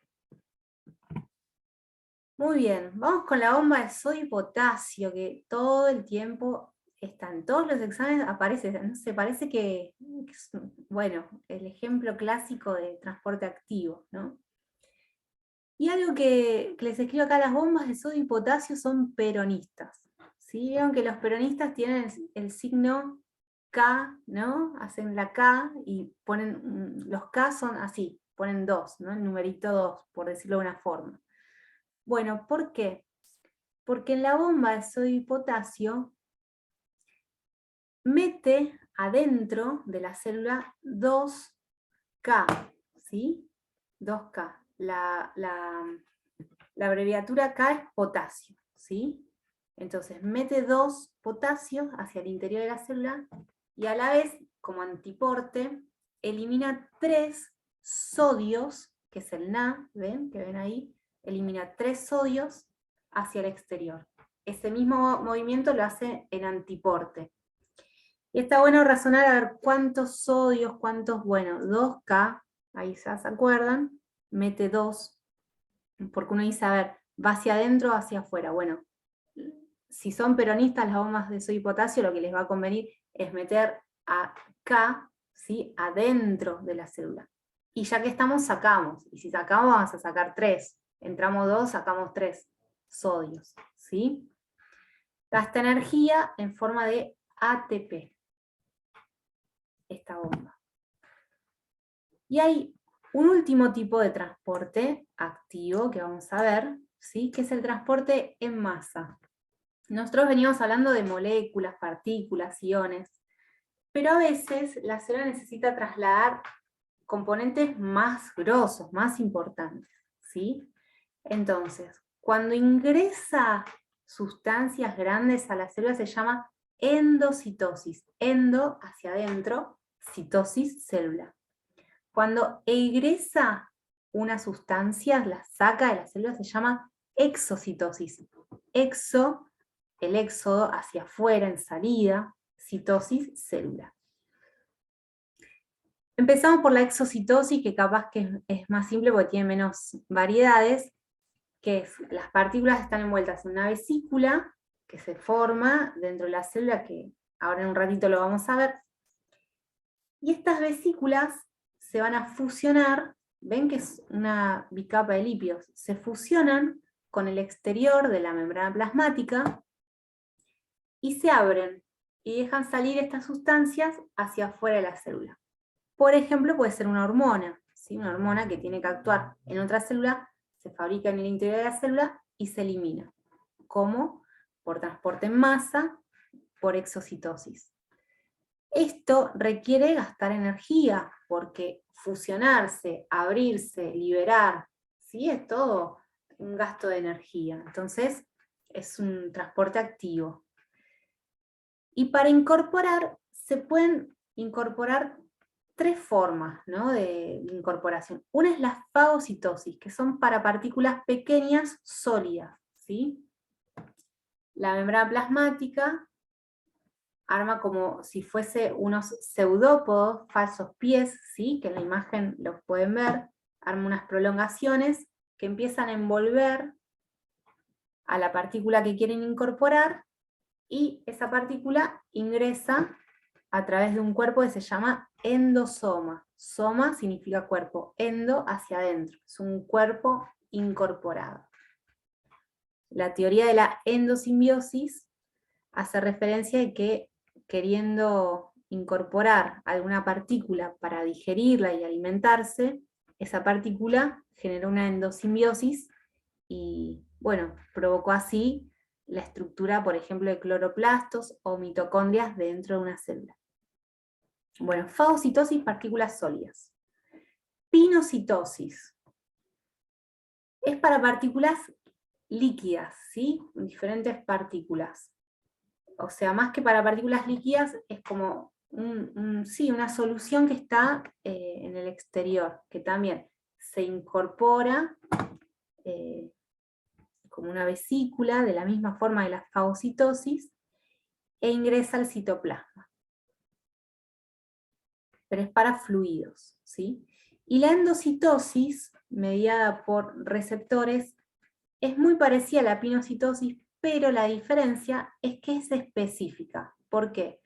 Muy bien, vamos con la bomba de sodio y potasio, que todo el tiempo está en todos los exámenes, aparece, no sé, parece que es, bueno, el ejemplo clásico de transporte activo, ¿no? Y algo que les escribo acá, las bombas de sodio y potasio son peronistas, ¿sí? Vieron que los peronistas tienen el signo K, ¿no? Hacen la K y ponen, los K son así, ponen 2, ¿no? El numerito 2, por decirlo de una forma. Bueno, ¿por qué? Porque en la bomba de sodio y potasio mete adentro de la célula 2K, ¿sí? 2K. La abreviatura K es potasio, ¿sí? Entonces mete 2 potasios hacia el interior de la célula y a la vez, como antiporte, elimina 3 sodios, que es el Na, ¿ven? Que ven ahí, elimina 3 sodios hacia el exterior. Ese mismo movimiento lo hace en antiporte. Y está bueno razonar a ver cuántos sodios, bueno, 2K, ahí ya se acuerdan, mete 2, porque uno dice, a ver, ¿va hacia adentro o hacia afuera? Bueno, si son peronistas las bombas de sodio y potasio, lo que les va a convenir es meter a K, ¿sí?, adentro de la célula. Y ya que estamos, sacamos. Y si sacamos, vamos a sacar 3. Entramos 2, sacamos 3 sodios, ¿sí? Gasta energía en forma de ATP, esta bomba. Y hay un último tipo de transporte activo que vamos a ver, ¿sí?, que es el transporte en masa. Nosotros veníamos hablando de moléculas, partículas, iones, pero a veces la célula necesita trasladar componentes más grosos, más importantes, ¿sí? Entonces, cuando ingresa sustancias grandes a la célula se llama endocitosis. Endo, hacia adentro, citosis, célula. Cuando egresa una sustancia, la saca de la célula, se llama exocitosis. Exo, el éxodo hacia afuera, en salida, citosis, célula. Empezamos por la exocitosis, que capaz que es más simple porque tiene menos variedades, que es, las partículas están envueltas en una vesícula que se forma dentro de la célula, que ahora en un ratito lo vamos a ver, y estas vesículas se van a fusionar, ven que es una bicapa de lípidos, se fusionan con el exterior de la membrana plasmática, y se abren, y dejan salir estas sustancias hacia afuera de la célula. Por ejemplo, puede ser una hormona, ¿sí? Una hormona que tiene que actuar en otra célula, se fabrica en el interior de la célula y se elimina. ¿Cómo? Por transporte en masa, por exocitosis. Esto requiere gastar energía, porque fusionarse, abrirse, liberar, ¿sí?, es todo un gasto de energía. Entonces, es un transporte activo. Y para incorporar, se pueden incorporar 3 formas, ¿no?, de incorporación. Una es la fagocitosis, que son para partículas pequeñas sólidas, ¿sí? La membrana plasmática arma como si fuese unos pseudópodos, falsos pies, ¿sí?, que en la imagen los pueden ver, arma unas prolongaciones que empiezan a envolver a la partícula que quieren incorporar, y esa partícula ingresa a través de un cuerpo que se llama endosoma. Soma significa cuerpo, endo hacia adentro, es un cuerpo incorporado. La teoría de la endosimbiosis hace referencia de que, queriendo incorporar alguna partícula para digerirla y alimentarse, esa partícula generó una endosimbiosis y, bueno, provocó así la estructura, por ejemplo, de cloroplastos o mitocondrias dentro de una célula. Bueno, fagocitosis, partículas sólidas. Pinocitosis. Es para partículas líquidas, ¿sí? Diferentes partículas. O sea, más que para partículas líquidas, es como una solución que está en el exterior, que también se incorpora como una vesícula, de la misma forma de la fagocitosis, e ingresa al citoplasma. Pero es para fluidos, ¿sí? Y la endocitosis, mediada por receptores, es muy parecida a la pinocitosis, pero la diferencia es que es específica. ¿Por qué?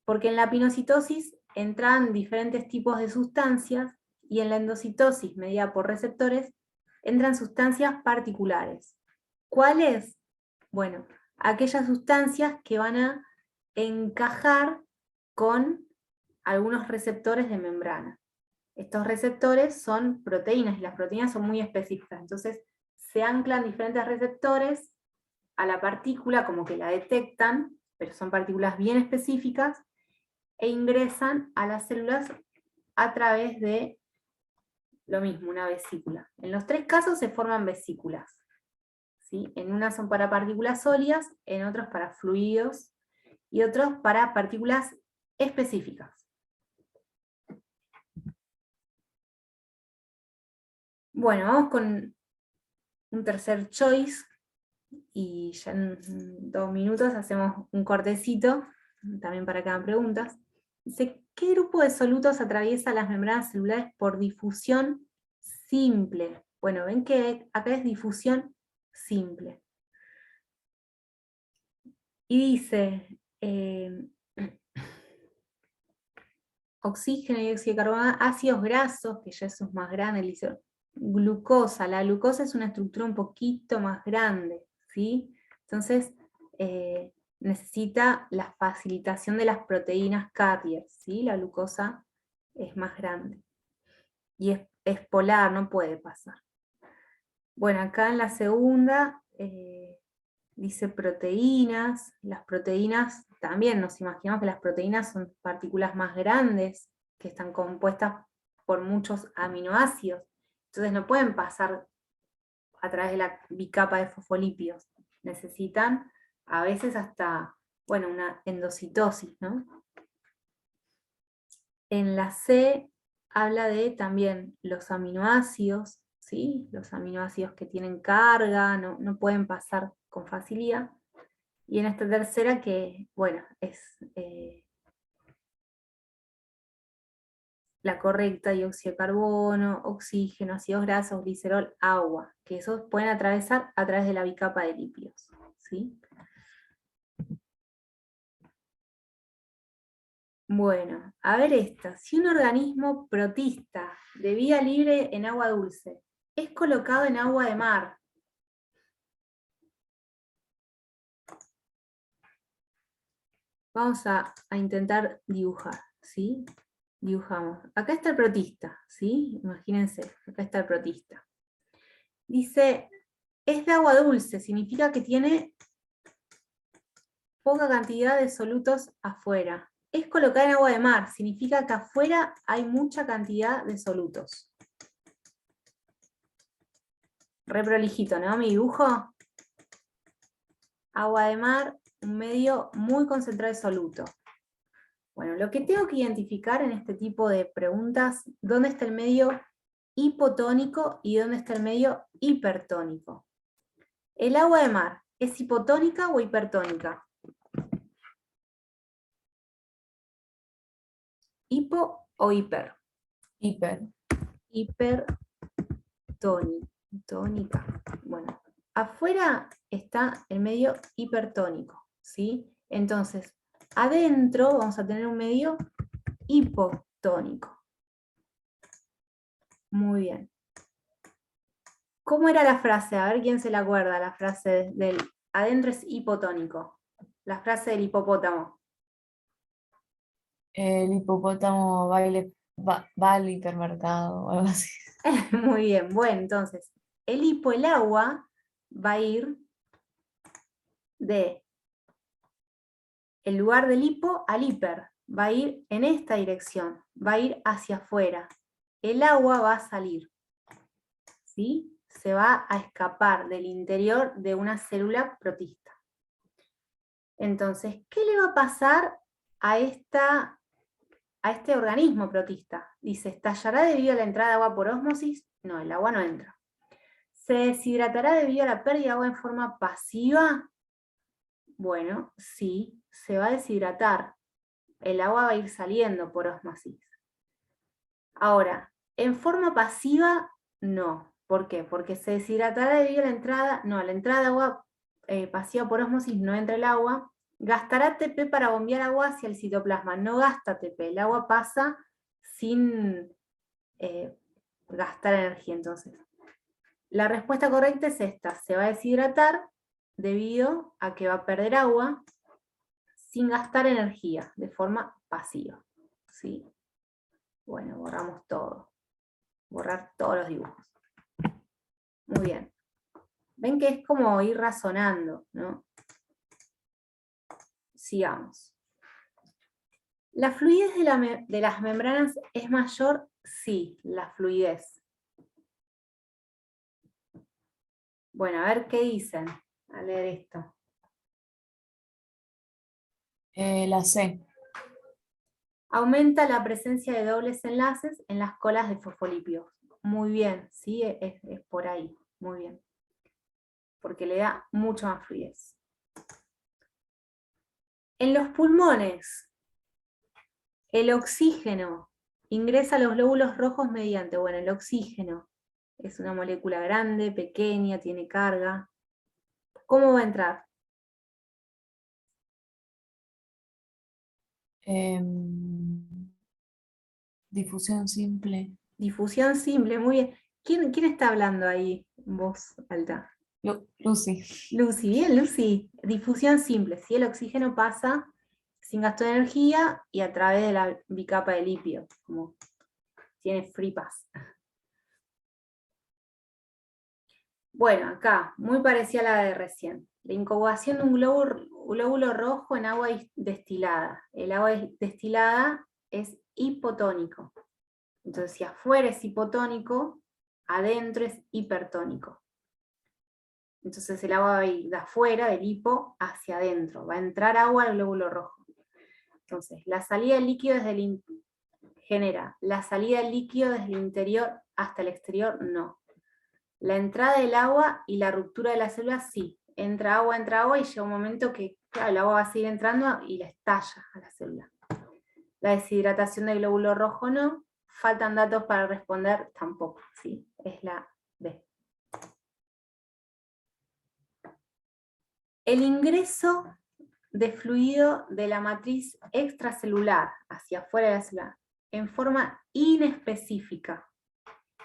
Porque en la pinocitosis entran diferentes tipos de sustancias, y en la endocitosis, mediada por receptores, entran sustancias particulares. ¿Cuáles? Bueno, aquellas sustancias que van a encajar con algunos receptores de membrana. Estos receptores son proteínas, y las proteínas son muy específicas, entonces se anclan diferentes receptores a la partícula, como que la detectan, pero son partículas bien específicas, e ingresan a las células a través de lo mismo, una vesícula. En los 3 casos se forman vesículas, ¿sí? En unas son para partículas sólidas, en otros para fluidos, y otros para partículas específicas. Bueno, vamos con un tercer choice, y ya en 2 minutos hacemos un cortecito, también para que hagan preguntas. Dice, ¿qué grupo de solutos atraviesa las membranas celulares por difusión simple? Bueno, ven que acá es difusión simple. Y dice, oxígeno y dióxido de carbono, ácidos grasos, que ya eso es más grande, dice, glucosa. La glucosa es una estructura un poquito más grande, ¿sí? Entonces, necesita la facilitación de las proteínas carrier, ¿sí? La glucosa es más grande. Y es polar, no puede pasar. Bueno, acá en la segunda, dice proteínas. Las proteínas, también nos imaginamos que las proteínas son partículas más grandes, que están compuestas por muchos aminoácidos. Entonces no pueden pasar a través de la bicapa de fosfolípidos. Necesitan a veces hasta, bueno, una endocitosis, ¿no? En la C habla de también los aminoácidos, ¿sí? Los aminoácidos que tienen carga, no pueden pasar con facilidad. Y en esta tercera que, bueno, es la correcta, dióxido de carbono, oxígeno, ácidos grasos, glicerol, agua, que esos pueden atravesar a través de la bicapa de lípidos, ¿sí? Bueno, a ver esta. Si un organismo protista de vida libre en agua dulce es colocado en agua de mar, vamos a intentar dibujar, ¿sí? Dibujamos. Acá está el protista, ¿sí? Imagínense, acá está el protista. Dice, es de agua dulce, significa que tiene poca cantidad de solutos afuera. Es colocada en agua de mar, significa que afuera hay mucha cantidad de solutos. Re prolijito, ¿no? Mi dibujo. Agua de mar, un medio muy concentrado de soluto. Bueno, lo que tengo que identificar en este tipo de preguntas, ¿dónde está el medio hipotónico y dónde está el medio hipertónico? ¿El agua de mar es hipotónica o hipertónica? ¿Hipo o hiper? Hiper. Hipertónica. Bueno, afuera está el medio hipertónico, ¿sí? Entonces, adentro vamos a tener un medio hipotónico. Muy bien. ¿Cómo era la frase? A ver quién se la acuerda, la frase del adentro es hipotónico. La frase del hipopótamo. El hipopótamo va al hipermercado o algo así. Muy bien, bueno, entonces, el hipo, el agua, va a ir de el lugar del hipo al hiper. Va a ir en esta dirección, va a ir hacia afuera. El agua va a salir, ¿sí? Se va a escapar del interior de una célula protista. Entonces, ¿qué le va a pasar a este organismo protista? Dice, ¿estallará debido a la entrada de agua por ósmosis? No, el agua no entra. ¿Se deshidratará debido a la pérdida de agua en forma pasiva? Bueno, sí, se va a deshidratar. El agua va a ir saliendo por ósmosis. Ahora, en forma pasiva, no. ¿Por qué? Porque se deshidratará debido a la entrada de agua pasiva por ósmosis, no entra el agua. Gastará ATP para bombear agua hacia el citoplasma. No gasta ATP, el agua pasa sin gastar energía entonces. La respuesta correcta es esta, se va a deshidratar debido a que va a perder agua sin gastar energía, de forma pasiva, ¿sí? Bueno, borramos todo. Borrar todos los dibujos. Muy bien. Ven que es como ir razonando, ¿no? Sigamos. ¿La fluidez de las membranas es mayor? Sí, la fluidez. Bueno, a ver qué dicen al leer esto. La C. Aumenta la presencia de dobles enlaces en las colas de fosfolípidos. Muy bien, sí, es por ahí. Muy bien. porque le da mucho más fluidez. En los pulmones, el oxígeno ingresa a los glóbulos rojos mediante, bueno, el oxígeno es una molécula grande, pequeña, tiene carga. ¿Cómo va a entrar? Difusión simple. Difusión simple, muy bien. ¿Quién está hablando ahí en voz alta? Lucy. Lucy, bien, Lucy. Difusión simple, ¿sí? El oxígeno pasa sin gasto de energía y a través de la bicapa de lípido, como tiene free pass. Bueno, acá, muy parecida a la de recién. La incubación de un glóbulo rojo en agua destilada. El agua destilada es hipotónico. Entonces, si afuera es hipotónico, adentro es hipertónico. Entonces el agua va a ir de afuera, del hipo, hacia adentro. Va a entrar agua al glóbulo rojo. Entonces, la salida del líquido genera la salida del líquido desde el interior hasta el exterior, no. La entrada del agua y la ruptura de la célula, sí. Entra agua, y llega un momento que claro, el agua va a seguir entrando y la estalla a la célula. La deshidratación del glóbulo rojo, no. Faltan datos para responder, tampoco, ¿sí? Es la B. El ingreso de fluido de la matriz extracelular hacia afuera de la célula en forma inespecífica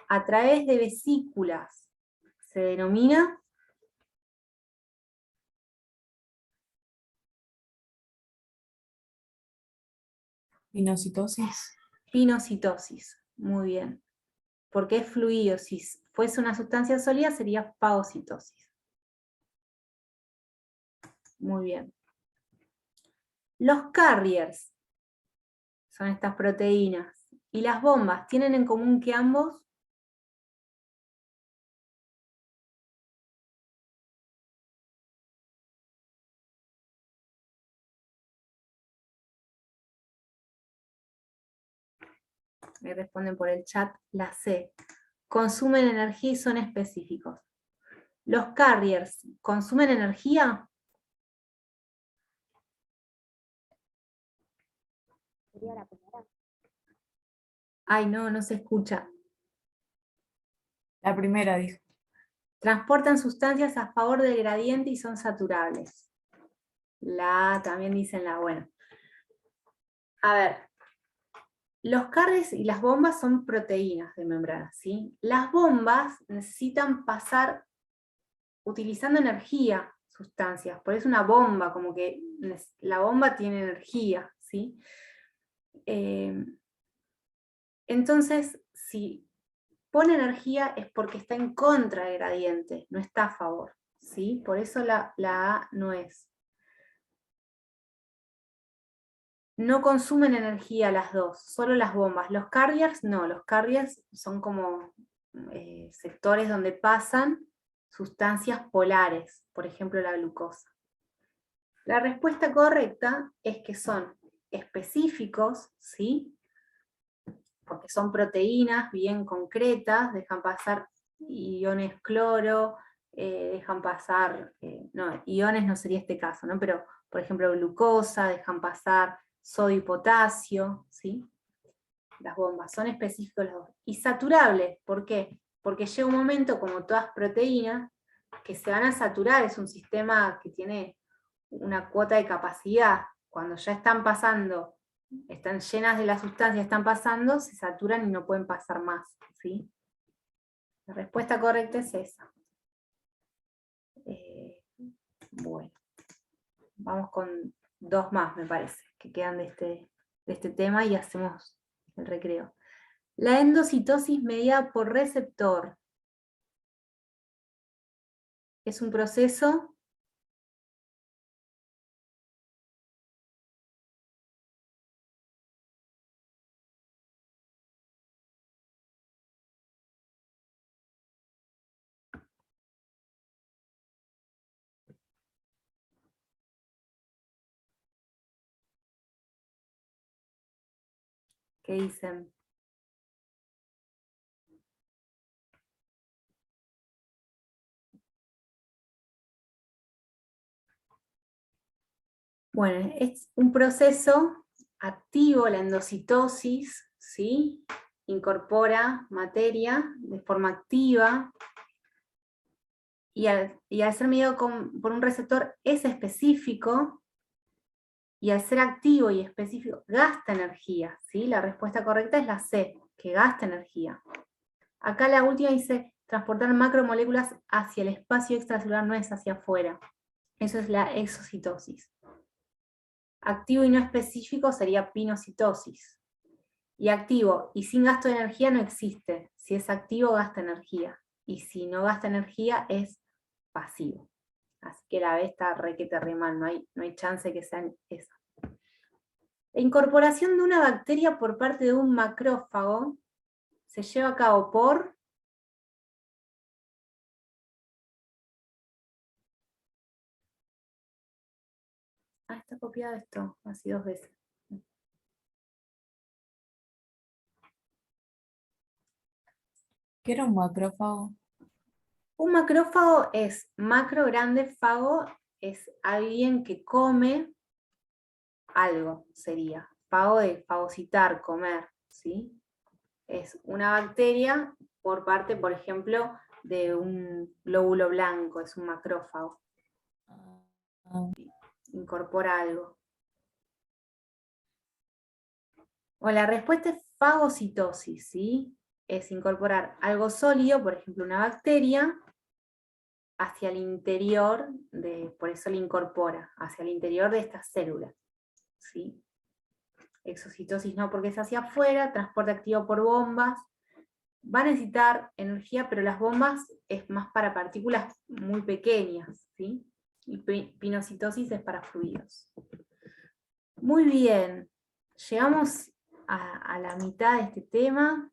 a través de vesículas se denomina Pinocitosis. pinocitosis. Muy bien. Porque es fluido. Si fuese una sustancia sólida sería fagocitosis. Muy bien. Los carriers son estas proteínas. Y las bombas tienen en común que ambos me responden por el chat, la C. Consumen energía y son específicos. ¿Los carriers consumen energía? Ay, no se escucha. La primera dijo. Transportan sustancias a favor del gradiente y son saturables. La A también dicen la buena. A ver, los carriers y las bombas son proteínas de membrana, ¿sí? Las bombas necesitan pasar utilizando energía, sustancias, por eso una bomba, como que la bomba tiene energía, ¿sí? Entonces, si pone energía es porque está en contra del gradiente, no está a favor, ¿sí? Por eso la A no es. No consumen energía las dos, solo las bombas. Los carriers no, los carriers son como sectores donde pasan sustancias polares, por ejemplo la glucosa. La respuesta correcta es que son específicos, ¿sí? Porque son proteínas bien concretas, dejan pasar iones cloro, dejan pasar, no, iones no sería este caso, ¿no? Pero, por ejemplo, glucosa, dejan pasar sodio y potasio, ¿sí? Las bombas son específicos los dos. Y saturables, ¿por qué? Porque llega un momento, como todas proteínas, que se van a saturar, es un sistema que tiene una cuota de capacidad. Cuando ya están pasando, están llenas de la sustancia, están pasando, se saturan y no pueden pasar más, ¿sí? La respuesta correcta es esa. Bueno, vamos con dos más, me parece, que quedan de este tema y hacemos el recreo. La endocitosis mediada por receptor es un proceso que dicen Bueno, es un proceso activo, la endocitosis, ¿sí? Incorpora materia de forma activa, y al ser mediado por un receptor S específico, y al ser activo y específico, gasta energía, ¿sí? La respuesta correcta es la C, que gasta energía. Acá la última dice, transportar macromoléculas hacia el espacio extracelular, no es hacia afuera. Eso es la exocitosis. Activo y no específico sería pinocitosis. Y activo y sin gasto de energía no existe. Si es activo, gasta energía. Y si no gasta energía, es pasivo. Así que la B está requete re mal, no hay chance que sean esas. La incorporación de una bacteria por parte de un macrófago se lleva a cabo por... Ah, está copiado esto, así 2 veces. ¿Qué era un macrófago? Un macrófago es macro, grande, fago, es alguien que come algo, sería. Fago de fagocitar, comer, ¿sí? Es una bacteria por parte, por ejemplo, de un glóbulo blanco, es un macrófago. Ah, Incorpora algo. O la respuesta es fagocitosis, ¿sí? Es incorporar algo sólido, por ejemplo una bacteria, hacia el interior, por eso la incorpora, hacia el interior de estas células, ¿sí? Exocitosis no, porque es hacia afuera, transporte activo por bombas, va a necesitar energía, pero las bombas es más para partículas muy pequeñas, ¿sí? Y pinocitosis es para fluidos. Muy bien, llegamos a la mitad de este tema.